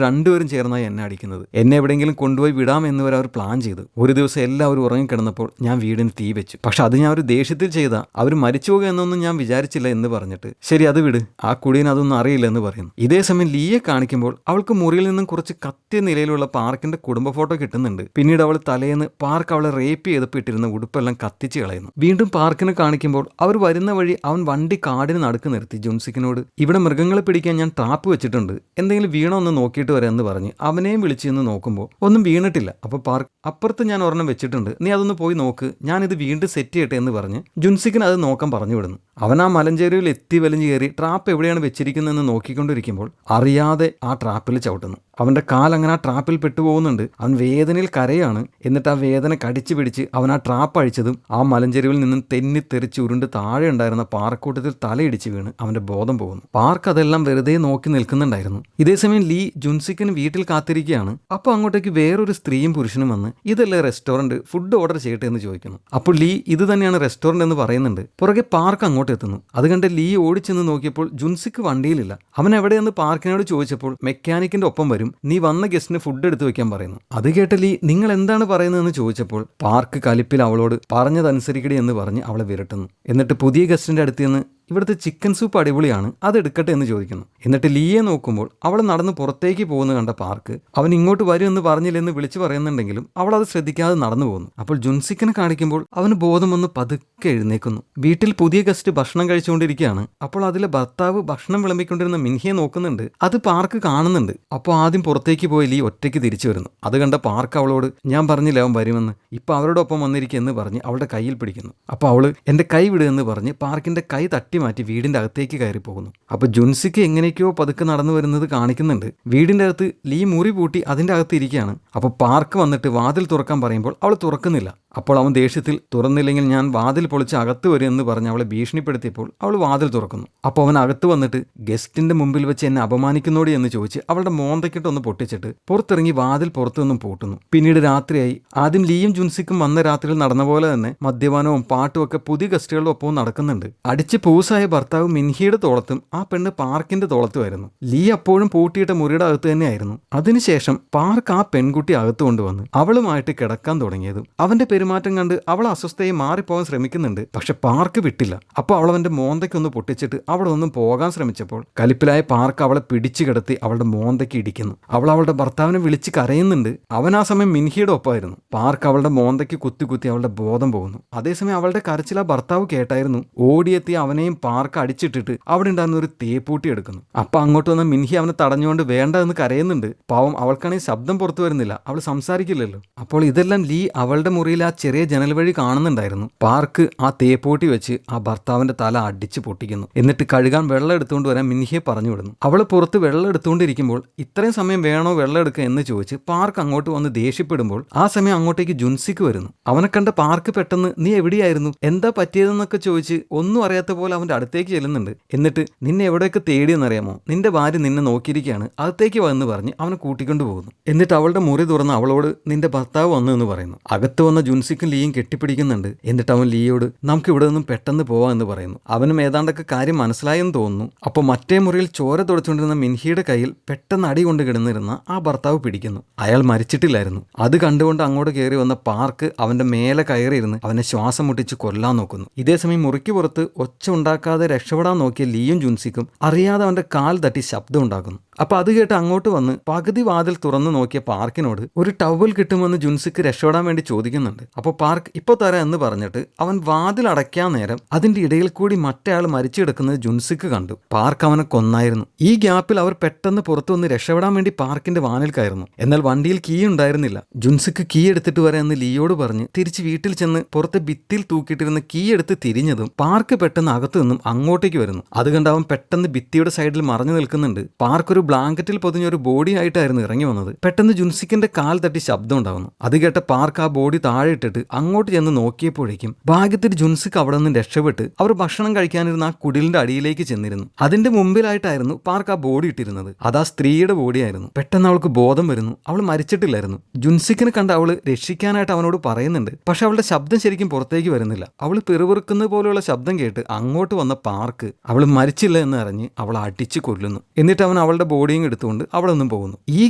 രണ്ടുപേരും ചേർന്നായി എന്നെ അടിക്കുന്നത്. എന്നെ എവിടെയെങ്കിലും കൊണ്ടുപോയി വിടാം എന്നിവർ അവർ പ്ലാൻ ചെയ്തു. ഒരു ദിവസം എല്ലാവരും ഉറങ്ങിക്കിടന്നപ്പോൾ ഞാൻ വീടിന് തീ വെച്ചു. പക്ഷെ അത് ഞാൻ ഒരു ദേഷ്യത്തിൽ ചെയ്താ അവർ മരിച്ചു പോകുക എന്നൊന്നും ഞാൻ വിചാരിച്ചില്ല എന്ന് പറഞ്ഞിട്ട് ശരി അത് വിട്, ആ കുടീന് അതൊന്നും അറിയില്ല എന്ന് പറയുന്നു. ഇതേ സമയം ലീയെ കാണിക്കുമ്പോൾ അവൾക്ക് മുറിയിൽ നിന്നും കുറച്ച് കത്തിയ നിലയിലുള്ള പാർക്കിന്റെ കുടുംബ ഫോട്ടോ കിട്ടുന്നുണ്ട്. പിന്നീട് അവൾ തലേന്ന് പാർക്ക് അവളെ റേപ്പ് ചെയ്തപ്പോൾ ഇട്ടിരുന്ന ഉടുപ്പെല്ലാം കത്തിച്ച് കളയുന്നു. വീണ്ടും പാർക്കിനെ കാണിക്കുമ്പോൾ അവർ വരുന്ന വഴി അവൻ വണ്ടി കാടിന് നടുക്ക് നിർത്തി ജുൻസിക്കിനോട് ഇവിടെ മൃഗങ്ങളെ പിടിക്കാൻ രക്ഷിക്കാൻ ഞാൻ ട്രാപ്പ് വെച്ചിട്ടുണ്ട്, എന്തെങ്കിലും വീണോ ഒന്ന് നോക്കിയിട്ട് വരാം എന്ന് പറഞ്ഞ് അവനെയും വിളിച്ച് നിന്ന് നോക്കുമ്പോൾ ഒന്നും വീണിട്ടില്ല. അപ്പോൾ പാർക്ക് അപ്പുറത്ത് ഞാൻ ഒരെണ്ണം വെച്ചിട്ടുണ്ട്, നീ അതൊന്ന് പോയി നോക്ക്, ഞാനിത് വീണ്ടും സെറ്റ് ചെയ്യട്ടെ എന്ന് പറഞ്ഞ് ജുൻസിക്കിന് അത് നോക്കാൻ പറഞ്ഞു വിടുന്നു. അവൻ ആ മലഞ്ചേരിയിൽ എത്തി വലിഞ്ഞു കയറി ട്രാപ്പ് എവിടെയാണ് വെച്ചിരിക്കുന്നതെന്ന് നോക്കിക്കൊണ്ടിരിക്കുമ്പോൾ അറിയാതെ ആ ട്രാപ്പിൽ ചവിട്ടുന്നു. അവൻ്റെ കാലങ്ങനെ ആ ട്രാപ്പിൽ പെട്ടുപോകുന്നുണ്ട്. അവൻ വേദനയിൽ കരയാണ്. എന്നിട്ട് ആ വേദന കടിച്ചു പിടിച്ച് അവൻ ആ ട്രാപ്പ് അഴിച്ചതും ആ മലഞ്ചെരുവിൽ നിന്നും തെന്നിത്തെറിച്ച് ഉരുണ്ട് താഴെ ഉണ്ടായിരുന്ന പാറക്കൂട്ടത്തിൽ തലയിടിച്ച് വീണ് അവൻ്റെ ബോധം പോകുന്നു. പാർക്ക് അതെല്ലാം വെറുതെ നോക്കി നിൽക്കുന്നുണ്ടായിരുന്നു. ഇതേസമയം ലീ ജുൻസിക്കിന് വീട്ടിൽ കാത്തിരിക്കുകയാണ്. അപ്പോൾ അങ്ങോട്ടേക്ക് വേറൊരു സ്ത്രീയും പുരുഷനും വന്ന് ഇതല്ലേ റെസ്റ്റോറൻറ്റ്, ഫുഡ് ഓർഡർ ചെയ്യട്ടെ എന്ന് ചോദിക്കുന്നു. അപ്പോൾ ലീ ഇത് തന്നെയാണ് റെസ്റ്റോറൻറ്റ് എന്ന് പറയുന്നുണ്ട്. പുറകെ പാർക്ക് അങ്ങോട്ട് എത്തുന്നു. അത് കണ്ട് ലീ ഓടിച്ചെന്ന് നോക്കിയപ്പോൾ ജുൻസിക്ക് വണ്ടിയിലില്ല. അവൻ എവിടെയെന്ന് പാർക്കിനോട് ചോദിച്ചപ്പോൾ മെക്കാനിക്കിന്റെ ഒപ്പം വരും, നീ വന്ന ഗസ്റ്റിന് ഫുഡ് എടുത്തു വെക്കാൻ പറയുന്നു. അത് കേട്ട ലീ നിങ്ങൾ എന്താണ് പറയുന്നതെന്ന് ചോദിച്ചപ്പോൾ പാർക്ക് കലിപ്പിൽ അവളോട് പറഞ്ഞതനുസരിക്കടി എന്ന് പറഞ്ഞ് അവളെ വിരട്ടുന്നു. എന്നിട്ട് പുതിയ ഗസ്റ്റിന്റെ അടുത്ത് നിന്ന് ഇവിടുത്തെ ചിക്കൻ സൂപ്പ് അടിപൊളിയാണ്, അത് എടുക്കട്ടെ എന്ന് ചോദിക്കുന്നു. എന്നിട്ട് ലീയെ നോക്കുമ്പോൾ അവൾ നടന്ന് പുറത്തേക്ക് പോകുന്ന കണ്ട പാർക്ക് അവൻ ഇങ്ങോട്ട് വരും എന്ന് പറഞ്ഞില്ലെന്ന് വിളിച്ചു പറയുന്നുണ്ടെങ്കിലും അവൾ അത് ശ്രദ്ധിക്കാതെ നടന്നു പോകുന്നു. അപ്പോൾ ജുൻസിക്കിനെ കാണിക്കുമ്പോൾ അവന് ബോധം വന്ന് പതുക്കെ എഴുന്നേക്കുന്നു. വീട്ടിൽ പുതിയ ഗസ്റ്റ് ഭക്ഷണം കഴിച്ചുകൊണ്ടിരിക്കുകയാണ്. അപ്പോൾ അതിലെ ഭർത്താവ് ഭക്ഷണം വിളമ്പിക്കൊണ്ടിരുന്ന മിൻഹിയെ നോക്കുന്നുണ്ട്. അത് പാർക്ക് കാണുന്നുണ്ട്. അപ്പോൾ ആദ്യം പുറത്തേക്ക് പോയി ലീ ഒറ്റയ്ക്ക് തിരിച്ചു വരുന്നു. അത് കണ്ട പാർക്ക് അവളോട് ഞാൻ പറഞ്ഞില്ല അവൻ വരുമെന്ന്, ഇപ്പൊ അവരുടെ ഒപ്പം വന്നിരിക്കുക എന്ന് പറഞ്ഞ് അവളുടെ കയ്യിൽ പിടിക്കുന്നു. അപ്പോൾ അവള് എന്റെ കൈ വിടുക എന്ന് പറഞ്ഞ് പാർക്കിന്റെ കൈ തട്ടി മാറ്റി വീടിന്റെ അകത്തേക്ക് കയറി പോകുന്നു. അപ്പൊ ജുൻസിക്ക് എങ്ങനെയൊക്കെയോ പതുക്കെ നടന്നു വരുന്നത് കാണിക്കുന്നുണ്ട്. വീടിന്റെ അകത്ത് ലീ മുറി പൂട്ടി അതിന്റെ അകത്ത് ഇരിക്കുകയാണ്. അപ്പോൾ പാർക്ക് വന്നിട്ട് വാതിൽ തുറക്കാൻ പറയുമ്പോൾ അവൾ തുറക്കുന്നില്ല. അപ്പോൾ അവൻ ദേഷ്യത്തിൽ തുറന്നില്ലെങ്കിൽ ഞാൻ വാതിൽ പൊളിച്ച് അകത്ത് വരും എന്ന് പറഞ്ഞ് അവളെ ഭീഷണിപ്പെടുത്തിയപ്പോൾ അവൾ വാതിൽ തുറക്കുന്നു. അപ്പോൾ അവൻ അകത്ത് വന്നിട്ട് ഗസ്റ്റിന്റെ മുമ്പിൽ വെച്ച് എന്നെ അപമാനിക്കുന്നോടി എന്ന് ചോദിച്ച് അവളുടെ മോന്തക്കിട്ടൊന്ന് പൊട്ടിച്ചിട്ട് പുറത്തിറങ്ങി വാതിൽ പുറത്തു നിന്നും പൂട്ടുന്നു. പിന്നീട് രാത്രിയായി. ആദ്യം ലീയും ജുൻസിക്കും വന്ന രാത്രിയിൽ നടന്ന പോലെ തന്നെ മദ്യപാനവും പാട്ടും ഒക്കെ പുതിയ ഗസ്റ്റുകളുടെ ഒപ്പവും നടക്കുന്നുണ്ട്. അടിച്ച് പൂസായ ഭർത്താവ് മിൻഹിയുടെ തോളത്തും ആ പെണ്ണ് പാർക്കിന്റെ തോളത്തുമായിരുന്നു. ലീ അപ്പോഴും പൂട്ടിയിട്ട മുറിയുടെ അകത്ത് തന്നെയായിരുന്നു. അതിനുശേഷം പാർക്ക് ആ പെൺകുട്ടി അകത്ത് കൊണ്ടുവന്ന് അവളുമായിട്ട് കിടക്കാൻ തുടങ്ങിയതും അവന്റെ പെരുമാറ്റം കണ്ട് അവൾ അസ്വസ്ഥയെ മാറിപ്പോകാൻ ശ്രമിക്കുന്നുണ്ട്. പക്ഷെ പാർക്ക് വിട്ടില്ല. അപ്പോൾ അവൾ അവന്റെ മോന്തയ്ക്കൊന്ന് പൊട്ടിച്ചിട്ട് അവിടെ ഒന്നും പോകാൻ ശ്രമിച്ചപ്പോൾ കലിപ്പിലായ പാർക്ക് അവളെ പിടിച്ചു കിടത്തി അവളുടെ മോന്തയ്ക്ക് ഇടിക്കുന്നു. അവൾ അവളുടെ ഭർത്താവിനെ വിളിച്ച് കരയുന്നുണ്ട്. അവൻ ആ സമയം മിൻഹിയുടെ ഒപ്പമായിരുന്നു. പാർക്ക് അവളുടെ മോന്തയ്ക്ക് കുത്തി കുത്തി അവളുടെ ബോധം പോകുന്നു. അതേസമയം അവളുടെ കരച്ചിൽ ആ ഭർത്താവ് കേട്ടായിരുന്നു. ഓടിയെത്തി അവനെയും പാർക്ക് അടിച്ചിട്ടിട്ട് അവിടെ ഉണ്ടായിരുന്ന ഒരു തേപ്പൂട്ടി എടുക്കുന്നു. അപ്പൊ അങ്ങോട്ട് വന്ന മിൻഹി അവനെ തടഞ്ഞുകൊണ്ട് വേണ്ട എന്ന് കരയുന്നുണ്ട്. പാവം അവൾക്കാണെങ്കിൽ ശബ്ദം പുറത്തു വരുന്നില്ല, അവൾ സംസാരിക്കില്ലല്ലോ. അപ്പോൾ ഇതെല്ലാം ലീ അവളുടെ മുറിയിൽ ആ ചെറിയ ജനൽ വഴി കാണുന്നുണ്ടായിരുന്നു. പാർക്ക് ആ തേപ്പൂട്ടി വെച്ച് ആ ഭർത്താവിന്റെ തല അടിച്ച് പൊട്ടിക്കുന്നു. എന്നിട്ട് കഴുകാൻ വെള്ളം എടുത്തുകൊണ്ട് വരാൻ മിൻഹിയെ പറഞ്ഞു വിടുന്നു. അവൾ പുറത്ത് വെള്ളം എടുത്തുകൊണ്ടിരിക്കുമ്പോൾ ഇത്രയും സമയം വേണോ വെള്ളം എടുക്കുക എന്ന് ചോദിച്ച് പാർക്ക് അങ്ങോട്ട് വന്ന് ദേഷ്യപ്പെടുമ്പോൾ ആ സമയം അങ്ങോട്ടേക്ക് ജുൻസിക്ക് വരുന്നു. അവനെ കണ്ട പാർക്ക് പെട്ടെന്ന് നീ എവിടെയായിരുന്നു, എന്താ പറ്റിയതെന്നൊക്കെ ചോദിച്ച് ഒന്നും അറിയാത്ത പോലെ അവന്റെ അടുത്തേക്ക് ചെല്ലുന്നുണ്ട്. എന്നിട്ട് നിന്നെ എവിടെയൊക്കെ തേടിയെന്നറിയാമോ, നിന്റെ ഭാര്യ നിന്നെ നോക്കിയിരിക്കുകയാണ്, അകത്തേക്ക് വന്ന് പറഞ്ഞ് അവനെ കൂട്ടിക്കൊണ്ടു പോകുന്നു. എന്നിട്ട് അവളുടെ മുറി തുറന്ന് അവളോട് നിന്റെ ഭർത്താവ് വന്നു എന്ന് പറയുന്നു. അകത്ത് വന്ന ജുൻസിക്കും ലീയും കെട്ടിപ്പിടിക്കുന്നുണ്ട്. എന്നിട്ട് അവൻ ലീയോട് നമുക്ക് ഇവിടെ നിന്നും പെട്ടെന്ന് പോവാം എന്ന് പറയുന്നു. അവനും ഏതാണ്ടൊക്കെ കാര്യം മനസ്സിലായെന്ന് തോന്നുന്നു. അപ്പോൾ മറ്റേ മുറിയിൽ ചോര തുടച്ചുകൊണ്ടിരുന്ന മിൻഹിയുടെ കയ്യിൽ പെട്ടെന്ന് അടി കൊണ്ട് കിടന്നിരുന്ന ആ ഭർത്താവ് പിടിക്കുന്നു. അയാൾ മരിച്ചിട്ടില്ലായിരുന്നു. അത് കണ്ടുകൊണ്ട് അങ്ങോട്ട് കയറി വന്ന പാർക്ക് അവന്റെ മേലെ കയറിയിരുന്ന് അവനെ ശ്വാസം മുട്ടിച്ച് കൊല്ലാൻ നോക്കുന്നു. ഇതേസമയം മുറിക്ക് പുറത്ത് ഒച്ച ഉണ്ടാക്കാതെ രക്ഷപ്പെടാൻ നോക്കിയ ലീയും ജുൻസിക്കും അറിയാതെ അവന്റെ കാൽ തട്ടി ശബ്ദം ഉണ്ടാക്കുന്നു. അപ്പൊ അത് കേട്ട് അങ്ങോട്ട് വന്ന് പകുതി വാതിൽ തുറന്നു നോക്കിയ പാർക്കിനോട് ഒരു ടവൽ കിട്ടുമെന്ന് ജുൻസിക്ക് രക്ഷപ്പെടാൻ വേണ്ടി ചോദിക്കുന്നുണ്ട്. അപ്പോൾ പാർക്ക് ഇപ്പൊ തരാം എന്ന് പറഞ്ഞിട്ട് അവൻ വാതിൽ അടയ്ക്കാൻ നേരം അതിന്റെ ഇടയിൽ കൂടി മറ്റേയാൾ മരിച്ചു കിടക്കുന്നത് ജുൻസിക്ക് കണ്ടു. പാർക്ക് അവനെ കൊന്നായിരുന്നു. ഈ ഗ്യാപ്പിൽ അവർ പെട്ടെന്ന് പുറത്തു വന്ന് രക്ഷപ്പെടാൻ വേണ്ടി പാർക്കിന്റെ വാനിൽ കയറുന്നു. എന്നാൽ വണ്ടിയിൽ കീ ഉണ്ടായിരുന്നില്ല. ജുൻസിക്ക് കീ എടുത്തിട്ട് വരാം എന്ന് ലീയോട് പറഞ്ഞ് തിരിച്ച് വീട്ടിൽ ചെന്ന് പുറത്തെ ഭിത്തിയിൽ തൂക്കിയിട്ടിരുന്ന കീ എടുത്ത് തിരിഞ്ഞതും പാർക്ക് പെട്ടെന്ന് അകത്തു നിന്നും അങ്ങോട്ടേക്ക് വരുന്നു. അത് കണ്ട് അവൻ പെട്ടെന്ന് ഭിത്തിയുടെ സൈഡിൽ മറഞ്ഞു നിൽക്കുന്നുണ്ട്. പാർക്ക് ഒരു ബ്ലാങ്കറ്റിൽ പൊതിഞ്ഞൊരു ബോഡി ആയിട്ടായിരുന്നു ഇറങ്ങി വന്നത്. പെട്ടെന്ന് ജുൻസിക്കിന്റെ കാൽ തട്ടി ശബ്ദം ഉണ്ടാവുന്നു. അത് കേട്ട പാർക്ക് ആ ബോഡി താഴെ ഇട്ടിട്ട് അങ്ങോട്ട് ചെന്ന് നോക്കിയപ്പോഴേക്കും ഭാഗ്യത്തിൽ ജുൻസിക്ക് അവിടെ നിന്ന് രക്ഷപ്പെട്ട് അവർ ഭക്ഷണം കഴിക്കാനിരുന്ന ആ കുടിലിന്റെ അടിയിലേക്ക് ചെന്നിരുന്നു. അതിന്റെ മുമ്പിലായിട്ടായിരുന്നു പാർക്ക് ആ ബോഡി ഇട്ടിരുന്നത്. അത് ആ സ്ത്രീയുടെ ബോഡിയായിരുന്നു. പെട്ടെന്ന് അവൾക്ക് ബോധം വരുന്നു. അവൾ മരിച്ചിട്ടില്ലായിരുന്നു. ജുൻസിക്കിനെ കണ്ട് അവള് രക്ഷിക്കാനായിട്ട് അവനോട് പറയുന്നുണ്ട്. പക്ഷെ അവളുടെ ശബ്ദം ശരിക്കും പുറത്തേക്ക് വരുന്നില്ല. അവൾ പിറുപിറുക്കുന്നത് പോലെയുള്ള ശബ്ദം കേട്ട് അങ്ങോട്ട് വന്ന പാർക്ക് അവൾ മരിച്ചില്ല എന്ന് അറിഞ്ഞ് അവളെ അടിച്ച് കൊല്ലുന്നു. എന്നിട്ട് അവൻ അവളുടെ ബോഡിയും എടുത്തുകൊണ്ട് അവളൊന്നും പോകുന്നു. ഈ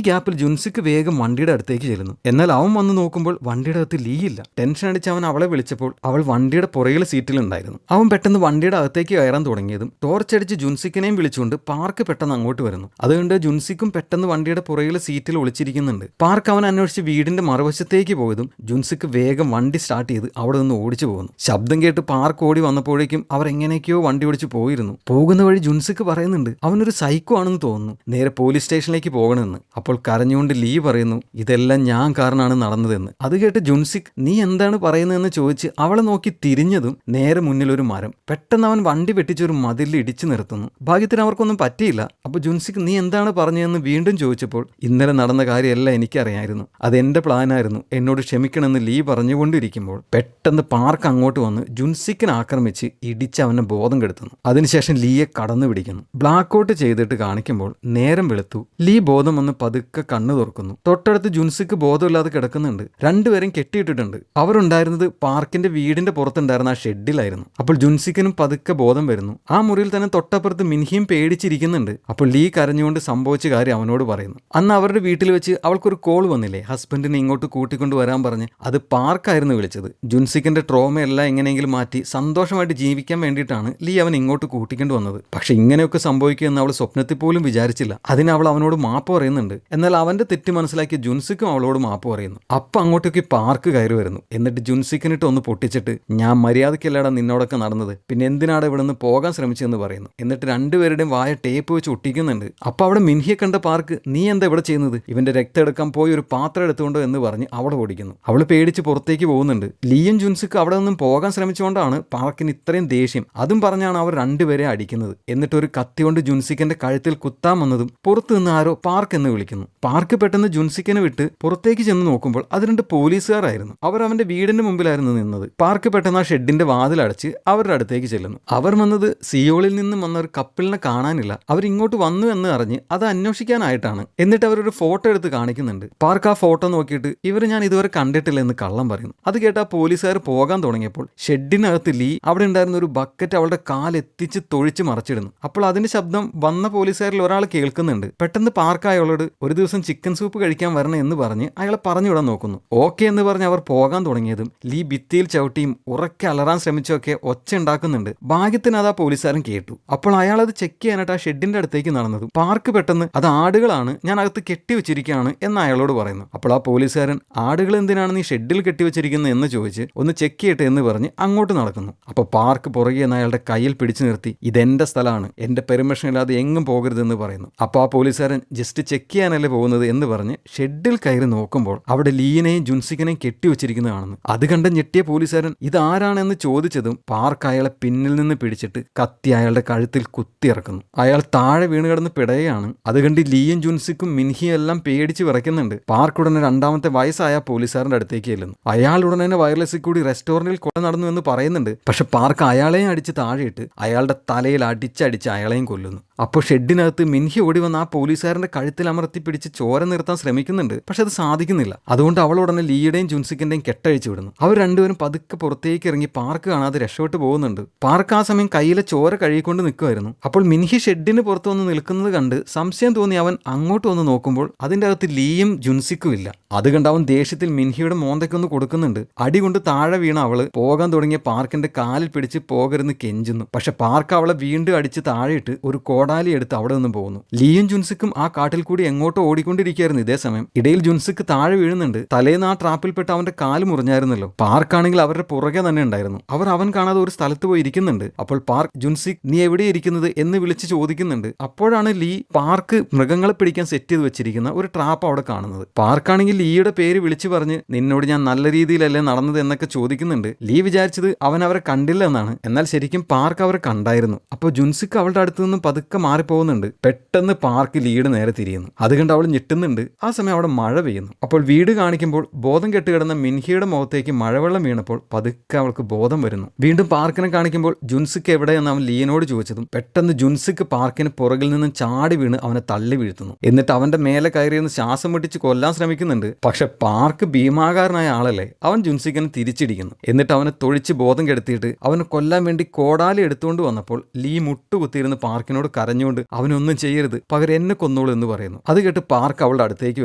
ഗ്യാപ്പിൽ ജുൻസിക്ക് വേഗം വണ്ടിയുടെ അടുത്തേക്ക് ചെല്ലുന്നു. എന്നാൽ അവൻ വന്ന് നോക്കുമ്പോൾ വണ്ടിയുടെ അകത്ത് ലീ ഇല്ല. പോയില്ല. ടെൻഷൻ അടിച്ച് അവൻ അവളെ വിളിച്ചപ്പോൾ അവൾ വണ്ടിയുടെ പുറകിലെ സീറ്റിലുണ്ടായിരുന്നു. അവൻ പെട്ടെന്ന് വണ്ടിയുടെ അകത്തേക്ക് കയറാൻ തുടങ്ങിയതും ടോർച്ചടിച്ച് ജുൻസിക്കിനെയും വിളിച്ചുകൊണ്ട് പാർക്ക് പെട്ടെന്ന് അങ്ങോട്ട് വരുന്നു. അതുകൊണ്ട് ജുൻസിക്കും പെട്ടെന്ന് വണ്ടിയുടെ പുറകിലെ സീറ്റിൽ ഒളിച്ചിരിക്കുന്നുണ്ട്. പാർക്ക് അവൻ അന്വേഷിച്ച് വീടിന്റെ മറുവശത്തേക്ക് പോയതും ജുൻസിക്ക് വേഗം വണ്ടി സ്റ്റാർട്ട് ചെയ്ത് അവിടെ നിന്ന് ഓടിച്ചു പോകുന്നു. ശബ്ദം കേട്ട് പാർക്ക് ഓടി വന്നപ്പോഴേക്കും അവർ എങ്ങനെയൊക്കെയോ വണ്ടി ഓടിച്ച് പോയിരുന്നു. പോകുന്ന വഴി ജുൻസിക്ക് പറയുന്നുണ്ട് അവനൊരു സൈക്കോ ആണെന്ന് തോന്നുന്നു, നേരെ പോലീസ് സ്റ്റേഷനിലേക്ക് പോകണമെന്ന്. അപ്പോൾ കരഞ്ഞുകൊണ്ട് ലീ പറയുന്നു ഇതെല്ലാം ഞാൻ കാരണമാണ് നടന്നതെന്ന്. അത് കേട്ട് ജുൻസിക് നീ എന്താണ് പറയുന്നതെന്ന് ചോദിച്ച് അവളെ നോക്കി തിരിഞ്ഞതും നേരെ മുന്നിൽ ഒരു മരം. പെട്ടെന്ന് അവൻ വണ്ടി വെട്ടിച്ചൊരു മതിലിൽ ഇടിച്ചു നിർത്തുന്നു. ഭാഗ്യത്തിന് അവർക്കൊന്നും പറ്റിയില്ല. അപ്പോൾ ജുൻസിക് നീ എന്താണ് പറഞ്ഞതെന്ന് വീണ്ടും ചോദിച്ചപ്പോൾ ഇന്നലെ നടന്ന കാര്യമെല്ലാം എനിക്കറിയായിരുന്നു, അതെന്റെ പ്ലാനായിരുന്നു, എന്നോട് ക്ഷമിക്കണമെന്ന് ലീ പറഞ്ഞുകൊണ്ടിരിക്കുമ്പോൾ പെട്ടെന്ന് പാർക്ക് അങ്ങോട്ട് വന്ന് ജുൻസിക്കിനെ ആക്രമിച്ച് ഇടിച്ച് അവനെ ബോധം കെടുത്തുന്നു. അതിനുശേഷം ലീയെ കടന്നു പിടിക്കുന്നു. ബ്ലാക്ക് ഔട്ട് ചെയ്തിട്ട് കാണിക്കുമ്പോൾ നേരം വെളുത്തു. ലീ ബോധം വന്ന് പതുക്കെ കണ്ണു തുറക്കുന്നു. തൊട്ടടുത്ത് ജുൻസിക്ക് ബോധമില്ലാതെ കിടക്കുന്നുണ്ട്. രണ്ടുപേരും കെട്ടിയിട്ടിട്ടുണ്ട്. അവരുണ്ടായിരുന്നത് പാർക്കിന്റെ വീടിന്റെ പുറത്തുണ്ടായിരുന്ന ആ ഷെഡിലായിരുന്നു. അപ്പോൾ ജുൻസിക്കിനും പതുക്കെ ബോധം വരുന്നു. ആ മുറിയിൽ തന്നെ തൊട്ടപ്പുറത്ത് മിൻഹിയും പേടിച്ചിരിക്കുന്നുണ്ട്. അപ്പോൾ ലീ കരഞ്ഞുകൊണ്ട് സംഭവിച്ച കാര്യം അവനോട് പറയുന്നു. അന്ന് അവരുടെ വീട്ടിൽ വെച്ച് അവൾക്കൊരു കോൾ വന്നില്ലേ, ഹസ്ബൻഡിനെ ഇങ്ങോട്ട് കൂട്ടിക്കൊണ്ട് വരാൻ പറഞ്ഞ്, അത് പാർക്കായിരുന്നു വിളിച്ചത്. ജുൻസിക്കിന്റെ ട്രോമയെല്ലാം എങ്ങനെയെങ്കിലും മാറ്റി സന്തോഷമായിട്ട് ജീവിക്കാൻ വേണ്ടിയിട്ടാണ് ലീ അവൻ ഇങ്ങോട്ട് കൂട്ടിക്കൊണ്ട് വന്നത്. പക്ഷെ ഇങ്ങനെയൊക്കെ സംഭവിക്കുമെന്ന് അവൾ സ്വപ്നത്തിൽ പോലും വിചാരിച്ചില്ല. അതിന് അവൾ അവനോട് മാപ്പ് പറയുന്നുണ്ട്. എന്നാൽ അവന്റെ തെറ്റ് മനസ്സിലാക്കിയ ജുൻസിക്കും അവളോട് മാപ്പ് പറയുന്നു. അപ്പൊ അങ്ങോട്ടേക്ക് പാർക്ക് കയറി വരുന്നു. എന്നിട്ട് ജുൻസിക്കിനിട്ട് ഒന്ന് പൊട്ടിച്ചിട്ട് ഞാൻ മര്യാദയ്ക്കല്ലാടാ നിന്നോടൊക്കെ നടന്നത്, പിന്നെ എന്തിനാണ് ഇവിടെ നിന്ന് പോകാൻ ശ്രമിച്ചതെന്ന് പറയുന്നു. എന്നിട്ട് രണ്ടുപേരുടെയും വായ ടേപ്പ് വെച്ച് ഒട്ടിക്കുന്നുണ്ട്. അപ്പൊ അവിടെ മിൻഹിയെ കണ്ട പാർക്ക് നീ എന്താ ഇവിടെ ചെയ്യുന്നത്, ഇവന്റെ രക്തം എടുക്കാൻ പോയി ഒരു പാത്രം എടുത്തുകൊണ്ടോ എന്ന് പറഞ്ഞ് അവളെ ഓടിക്കുന്നു. അവള് പേടിച്ച് പുറത്തേക്ക് പോകുന്നുണ്ട്. ലീയും ജുൻസിക്ക് അവിടെ നിന്നും പോകാൻ ശ്രമിച്ചുകൊണ്ടാണ് പാർക്കിന് ഇത്രയും ദേഷ്യം. അതും പറഞ്ഞാണ് അവർ രണ്ടുപേരെ അടിക്കുന്നത്. എന്നിട്ട് ഒരു കത്തി കൊണ്ട് ജുൻസിക്കിന്റെ കഴുത്തിൽ കുത്താൻ വന്നതും പുറത്തു നിന്ന് ആരോ പാർക്ക് എന്ന് വിളിക്കുന്നു. പാർക്ക് പെട്ടെന്ന് ജുൻസിക്കിനെ വിട്ട് പുറത്തേക്ക് ചെന്ന് നോക്കുമ്പോൾ അത് രണ്ട് പോലീസുകാരായിരുന്നു. അവർ അവന്റെ വീടിന്റെ മുമ്പിലായിരുന്നു നിന്നത്. പാർക്ക് പെട്ടെന്ന് ആ ഷെഡിന്റെ വാതിലടച്ച് അവരുടെ അടുത്തേക്ക് ചെല്ലുന്നു. അവർ വന്നത് സിയോളിൽ നിന്നും വന്ന ഒരു കപ്പിളിനെ കാണാനില്ല, അവരിങ്ങോട്ട് വന്നു എന്ന് അറിഞ്ഞ് അത് അന്വേഷിക്കാനായിട്ടാണ്. എന്നിട്ട് അവരൊരു ഫോട്ടോ എടുത്ത് കാണിക്കുന്നുണ്ട്. പാർക്ക് ആ ഫോട്ടോ നോക്കിയിട്ട് ഇവർ ഞാൻ ഇതുവരെ കണ്ടിട്ടില്ല എന്ന് കള്ളം പറയുന്നു. അത് കേട്ട് ആ പോലീസുകാർ പോകാൻ തുടങ്ങിയപ്പോൾ ഷെഡിനകത്ത് ലീ അവിടെ ഉണ്ടായിരുന്ന ഒരു ബക്കറ്റ് അവളുടെ കാലെത്തിച്ച് തൊഴിച്ച് മറച്ചിടുന്നു. അപ്പോൾ അതിന്റെ ശബ്ദം വന്ന പോലീസുകാരിൽ ഒരാൾ കേൾക്കുന്നുണ്ട്. പെട്ടെന്ന് പാർക്ക് അയാളോട് ഒരു ദിവസം ചിക്കൻ സൂപ്പ് കഴിക്കാൻ വരണം എന്ന് പറഞ്ഞ് അയാളെ പറഞ്ഞുവിടാൻ നോക്കുന്നു. ഓക്കെ എന്ന് പറഞ്ഞ് അവർ പോകാൻ തുടങ്ങിയതും ലീ ഭിത്തിയിൽ ചവിട്ടിയും ഉറക്കെ അലറാൻ ശ്രമിച്ചൊക്കെ ഒച്ച ഉണ്ടാക്കുന്നുണ്ട്. ഭാഗ്യത്തിന് അത് ആ പോലീസുകാരൻ കേട്ടു. അപ്പോൾ അയാൾ അത് ചെക്ക് ചെയ്യാനായിട്ട് ആ ഷെഡിന്റെ അടുത്തേക്ക് നടന്നതും പാർക്ക് പെട്ടെന്ന് അത് ആടുകളാണ്, ഞാൻ അകത്ത് കെട്ടിവെച്ചിരിക്കുകയാണ് എന്ന് അയാളോട് പറയുന്നു. അപ്പോൾ ആ പോലീസുകാരൻ ആടുകൾ എന്തിനാണ് നീ ഷെഡിൽ കെട്ടിവെച്ചിരിക്കുന്നത് എന്ന് ചോദിച്ച് ഒന്ന് ചെക്ക് ചെയ്യട്ടെ എന്ന് പറഞ്ഞ് അങ്ങോട്ട് നടക്കുന്നു. അപ്പോൾ പാർക്ക് പുറകെ നിന്ന് അയാളുടെ കയ്യിൽ പിടിച്ചു നിർത്തി ഇതെന്റെ സ്ഥലമാണ്, എന്റെ പെർമിഷൻ ഇല്ലാതെ എങ്ങും പോകരുതെന്ന് പറയുന്നു. അപ്പോൾ ആ പോലീസുകാരൻ ജസ്റ്റ് ചെക്ക് ചെയ്യാനല്ലേ പോകുന്നത് എന്ന് പറഞ്ഞ് ഷെഡിൽ കയറി നോക്കുമ്പോൾ അവിടെ ലീനെയും ജുൻസിക്കിനെയും കെട്ടിവെച്ചിരിക്കുന്നത് കാണുന്നു. അത് കണ്ട് ഞെട്ടിയ പോലീസുകാരൻ ഇതാരാണെന്ന് ചോദിച്ചതും പാർക്ക് അയാളെ പിന്നിൽ നിന്ന് പിടിച്ചിട്ട് കത്തി അയാളുടെ കഴുത്തിൽ കുത്തിയിറക്കുന്നു. അയാൾ താഴെ വീണ് കിടന്ന് പിടയാണ്. അത് കണ്ട് ലീയും ജുൻസിക്കും മിൻഹിയും എല്ലാം പേടിച്ച് വിറയ്ക്കുന്നുണ്ട്. പാർക്ക് ഉടനെ രണ്ടാമത്തെ വയസ്സായ പോലീസുകാരൻ്റെ അടുത്തേക്ക് ചെല്ലുന്നു. അയാൾ ഉടനെ വയർലെസ്സിൽ കൂടി റെസ്റ്റോറന്റിൽ കൊല നടന്നു എന്ന് പറയുന്നുണ്ട്. പക്ഷെ പാർക്ക് അയാളെയും അടിച്ച് താഴെയിട്ട് അയാളുടെ തലയിൽ അടിച്ചടിച്ച് അയാളെയും കൊല്ലുന്നു. അപ്പോൾ ഷെഡിനകത്ത് മിൻഹി ഓടി വന്ന് ആ പോലീസുകാരന്റെ കഴുത്തിൽ അമർത്തി പിടിച്ച് ചോര നിർത്താൻ ശ്രമിക്കുന്നുണ്ട്. പക്ഷെ അത് സാധിക്കുന്നില്ല. അതുകൊണ്ട് അവൾ ഉടനെ ലീയുടെയും ജുൻസിക്കിന്റെയും കെട്ടഴിച്ചു വിടുന്നു. അവർ രണ്ടുപേരും പതുക്കെ പുറത്തേക്ക് ഇറങ്ങി പാർക്ക് കാണാതെ രക്ഷപ്പെട്ടു പോകുന്നുണ്ട്. പാർക്ക് ആ സമയം കയ്യിലെ ചോര കഴുകിക്കൊണ്ട് നിൽക്കുമായിരുന്നു. അപ്പോൾ മിൻഹി ഷെഡിന് പുറത്ത് വന്ന് നിൽക്കുന്നത് കണ്ട് സംശയം തോന്നി അവൻ അങ്ങോട്ട് വന്ന് നോക്കുമ്പോൾ അതിന്റെ അകത്ത് ലീയും ജുൻസിക്കും ഇല്ല. അത് കണ്ട് അവൻ ദേഷ്യത്തിൽ മിൻഹിയുടെ മോന്തയ്ക്കൊന്ന് കൊടുക്കുന്നുണ്ട്. അടി കൊണ്ട് താഴെ വീണ അവള് പോകാൻ തുടങ്ങിയ പാർക്കിന്റെ കാലിൽ പിടിച്ച് പോകരുന്ന് കെഞ്ചുന്നു. പക്ഷെ പാർക്ക് അവളെ വീണ്ടും അടിച്ച് താഴെയിട്ട് ഒരു കോടാലി എടുത്ത് അവിടെ നിന്ന് പോകുന്നു. ലീയും ജുൻസിക്കും ആ കാട്ടിൽ കൂടി എങ്ങോട്ടോ ഓടിക്കൊണ്ടിരിക്കുകയായിരുന്നു. ഇതേ സമയം ഇടയിൽ ജുൻസിക്ക് താഴെ വീഴുന്നുണ്ട്. തലേന്ന് ആ ട്രാപ്പിൽപ്പെട്ട് അവന്റെ കാല് മുറിഞ്ഞായിരുന്നല്ലോ. പാർക്കാണെങ്കിൽ അവരുടെ പുറകെ തന്നെ ഉണ്ടായിരുന്നു. അവർ അവൻ കാണാതെ ഒരു സ്ഥലത്ത് പോയി ഇരിക്കുന്നുണ്ട്. അപ്പോൾ പാർക്ക് ജുൻസിക് നീ എവിടെ ഇരിക്കുന്നത് എന്ന് വിളിച്ച് ചോദിക്കുന്നുണ്ട്. അപ്പോഴാണ് ലീ പാർക്ക് മൃഗങ്ങളെ പിടിക്കാൻ സെറ്റ് ചെയ്ത് വെച്ചിരിക്കുന്ന ഒരു ട്രാപ്പ് അവിടെ കാണുന്നത്. പാർക്കാണെങ്കിൽ ലീയുടെ പേര് വിളിച്ചു പറഞ്ഞ് നിന്നോട് ഞാൻ നല്ല രീതിയിലല്ലേ നടന്നത് എന്നൊക്കെ ചോദിക്കുന്നുണ്ട്. ലീ വിചാരിച്ചത് അവൻ അവരെ കണ്ടില്ല എന്നാണ്. എന്നാൽ ശരിക്കും പാർക്ക് അവരെ കണ്ടായിരുന്നു. അപ്പോൾ ജുൻസിക്ക് അവളുടെ അടുത്ത് നിന്നും പതുക്കെ മാറിപ്പോകുന്നുണ്ട്. പെട്ടെന്ന് പാർക്ക് ലീയുടെ നേരെ തിരിയുന്നു. അത് കണ്ട് അവൾ ഞെട്ടുന്നുണ്ട്. ആ സമയം അവിടെ മഴ പെയ്യുന്നു. അപ്പോൾ വീട് കാണിക്കുമ്പോൾ ബോധം കെട്ടുകിടന്ന മിൻഹിയുടെ മുഖത്തേക്ക് മഴവെള്ളം വീണപ്പോൾ പതുക്കെ അവൾക്ക് ബോധം വരുന്നു. വീണ്ടും പാർക്കിനെ കാണിക്കുമ്പോൾ ജുൻസിക്ക് എവിടെയെന്ന് അവൻ ലീയനോട് ചോദിച്ചതും പെട്ടെന്ന് ജുൻസിക്ക് പാർക്കിന് പുറകിൽ നിന്നും ചാടി വീണ് അവനെ തള്ളി വീഴ്ത്തുന്നു. എന്നിട്ട് അവന്റെ മേലെ കയറിയെന്ന് ശ്വാസം മുട്ടിച്ച് കൊല്ലാൻ ശ്രമിക്കുന്നുണ്ട്. പക്ഷെ പാർക്ക് ഭീമാകാരനായ ആളല്ലേ, അവൻ ജുൻസിക്കിനെ തിരിച്ചിടിക്കുന്നു. എന്നിട്ട് അവനെ തൊഴിച്ച് ബോധം കെടുത്തിയിട്ട് അവനെ കൊല്ലാൻ വേണ്ടി കോടാലി എടുത്തുകൊണ്ട് വന്നപ്പോൾ ലീ മുട്ടുകുത്തിയിരുന്ന് പാർക്കിനോട് കരഞ്ഞുകൊണ്ട് അവനൊന്നും ചെയ്യരുത്, പകരം എന്നെ കൊന്നോളൂ എന്ന് പറയുന്നു. അത് കേട്ട് പാർക്ക് അവളുടെ അടുത്തേക്ക്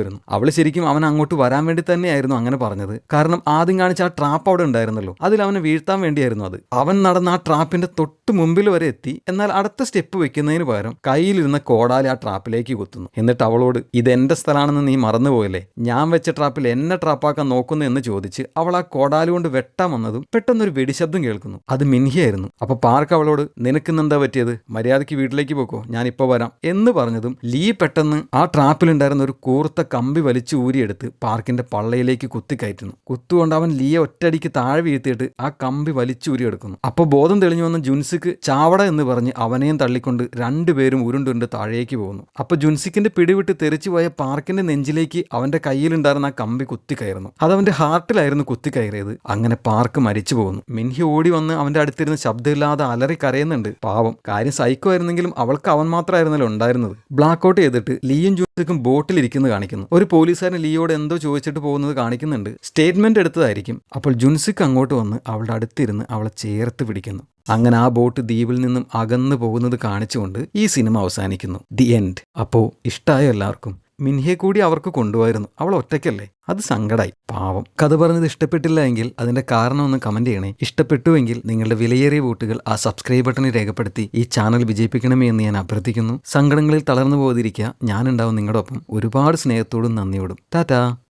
വരുന്നു. അവള് ശരിക്കും അവൻ അങ്ങോട്ട് വരാൻ വേണ്ടി തന്നെയായിരുന്നു അങ്ങനെ പറഞ്ഞത്. കാരണം കാരണം ആദ്യം കാണിച്ച ആ ട്രാപ്പ് അവിടെ ഉണ്ടായിരുന്നല്ലോ, അതിൽ അവനെ വീഴ്ത്താൻ വേണ്ടിയായിരുന്നു അത്. അവൻ നടന്ന ആ ട്രാപ്പിന്റെ തൊട്ട് മുമ്പിൽ വരെ എത്തി. എന്നാൽ അടുത്ത സ്റ്റെപ്പ് വെക്കുന്നതിന് പകരം കയ്യിലിരുന്ന കോടാലി ആ ട്രാപ്പിലേക്ക് കുത്തുന്നു. എന്നിട്ട് അവളോട് ഇതെന്റെ സ്ഥലമാണെന്ന് നീ മറന്നുപോയല്ലേ, ഞാൻ വെച്ച ട്രാപ്പിൽ എന്നെ ട്രാപ്പാക്കാൻ നോക്കുന്നു എന്ന് ചോദിച്ച് അവൾ ആ കോടാലി കൊണ്ട് വെട്ടാൻ വന്നതും പെട്ടെന്നൊരു വെടിശബ്ദം കേൾക്കുന്നു. അത് മിൻഹിയായിരുന്നു. അപ്പൊ പാർക്ക് അവളോട് നിനക്കിന്നെന്താ പറ്റിയത്, മര്യാദയ്ക്ക് വീട്ടിലേക്ക് പോക്കോ, ഞാനിപ്പോ വരാം എന്ന് പറഞ്ഞതും ലീ പെട്ടെന്ന് ആ ട്രാപ്പിലുണ്ടായിരുന്ന ഒരു കൂർത്ത കമ്പി വലിച്ചു ഊരിയെടുത്ത് പാർക്കിന്റെ പള്ളയിലേക്ക് കുത്തിക്കയറ്റുന്നു. കുത്തുകൊണ്ട് അവൻ ലീയെ ഒറ്റയടിക്ക് താഴെ വീഴ്ത്തിയിട്ട് ആ കമ്പി വലിച്ചൂരിയെടുക്കുന്നു. അപ്പോൾ ബോധം തെളിഞ്ഞു വന്ന ജുൻസിക്ക് ചാവട എന്ന് പറഞ്ഞ് അവനെയും തള്ളിക്കൊണ്ട് രണ്ടുപേരും ഉരുണ്ടുണ്ട് താഴേക്ക് പോകുന്നു. അപ്പോൾ ജുൻസിക്കിന്റെ പിടിവിട്ട് തെറിച്ചു പോയ പാർക്കിന്റെ നെഞ്ചിലേക്ക് അവന്റെ കയ്യിലുണ്ടായിരുന്ന ആ കമ്പി കുത്തിക്കയറുന്നു. അതവന്റെ ഹാർട്ടിലായിരുന്നു കുത്തിക്കയറിയത്. അങ്ങനെ പാർക്ക് മരിച്ചു പോകുന്നു. മിൻഹി ഓടി വന്ന് അവന്റെ അടുത്തിരുന്ന് ശബ്ദമില്ലാതെ അലറി കരയുന്നുണ്ട്. പാവം, കാര്യം സൈക്കോ ആയിരുന്നെങ്കിലും അവൾക്ക് അവൻ മാത്രമായിരുന്നല്ലോ ഉണ്ടായിരുന്നത്. ബ്ലാക്ക് ഔട്ട് ചെയ്തിട്ട് ലീയും ജുൻസിക്കും ബോട്ടിലിരിക്കുന്നത് കാണിക്കുന്നു. ഒരു പോലീസുകാരൻ ലീയോട് എന്തോ ചോദിച്ചിട്ട് പോകുന്നത് കാണിക്കുന്നുണ്ട്. സ്റ്റേറ്റ്മെന്റ് എടുത്തതായിരിക്കും. അപ്പോൾ ജുൻസിക്ക് അങ്ങോട്ട് വന്ന് അവളുടെ അടുത്തിരുന്ന് അവളെ ചേർത്ത് പിടിക്കുന്നു. അങ്ങനെ ആ ബോട്ട് ദ്വീപിൽ നിന്നും അകന്നു പോകുന്നത് കാണിച്ചുകൊണ്ട് ഈ സിനിമ അവസാനിക്കുന്നു. The end. അപ്പോൾ ഇഷ്ടമായ എല്ലാവർക്കും. മിൻഹിയെ കൂടി അവർക്ക് കൊണ്ടുപോയിരുന്നു. അവൾ ഒറ്റയ്ക്കല്ലേ, അത് സങ്കടായി. പാവം. കഥ പറഞ്ഞത് ഇഷ്ടപ്പെട്ടില്ല എങ്കിൽ അതിന്റെ കാരണം ഒന്ന് കമന്റ് ചെയ്യണേ. ഇഷ്ടപ്പെട്ടുവെങ്കിൽ നിങ്ങളുടെ വിലയേറിയ വോട്ടുകൾ ആ സബ്സ്ക്രൈബ് ബട്ടണിൽ രേഖപ്പെടുത്തി ഈ ചാനൽ വിജയിപ്പിക്കണമേ എന്ന് ഞാൻ അഭ്യർത്ഥിക്കുന്നു. സങ്കടങ്ങളിൽ തളർന്നു പോകാതിരിക്കുക. ഞാനുണ്ടാവും നിങ്ങളുടെ ഒപ്പം. ഒരുപാട് സ്നേഹത്തോടും നന്ദിയോടും. ടാറ്റാ.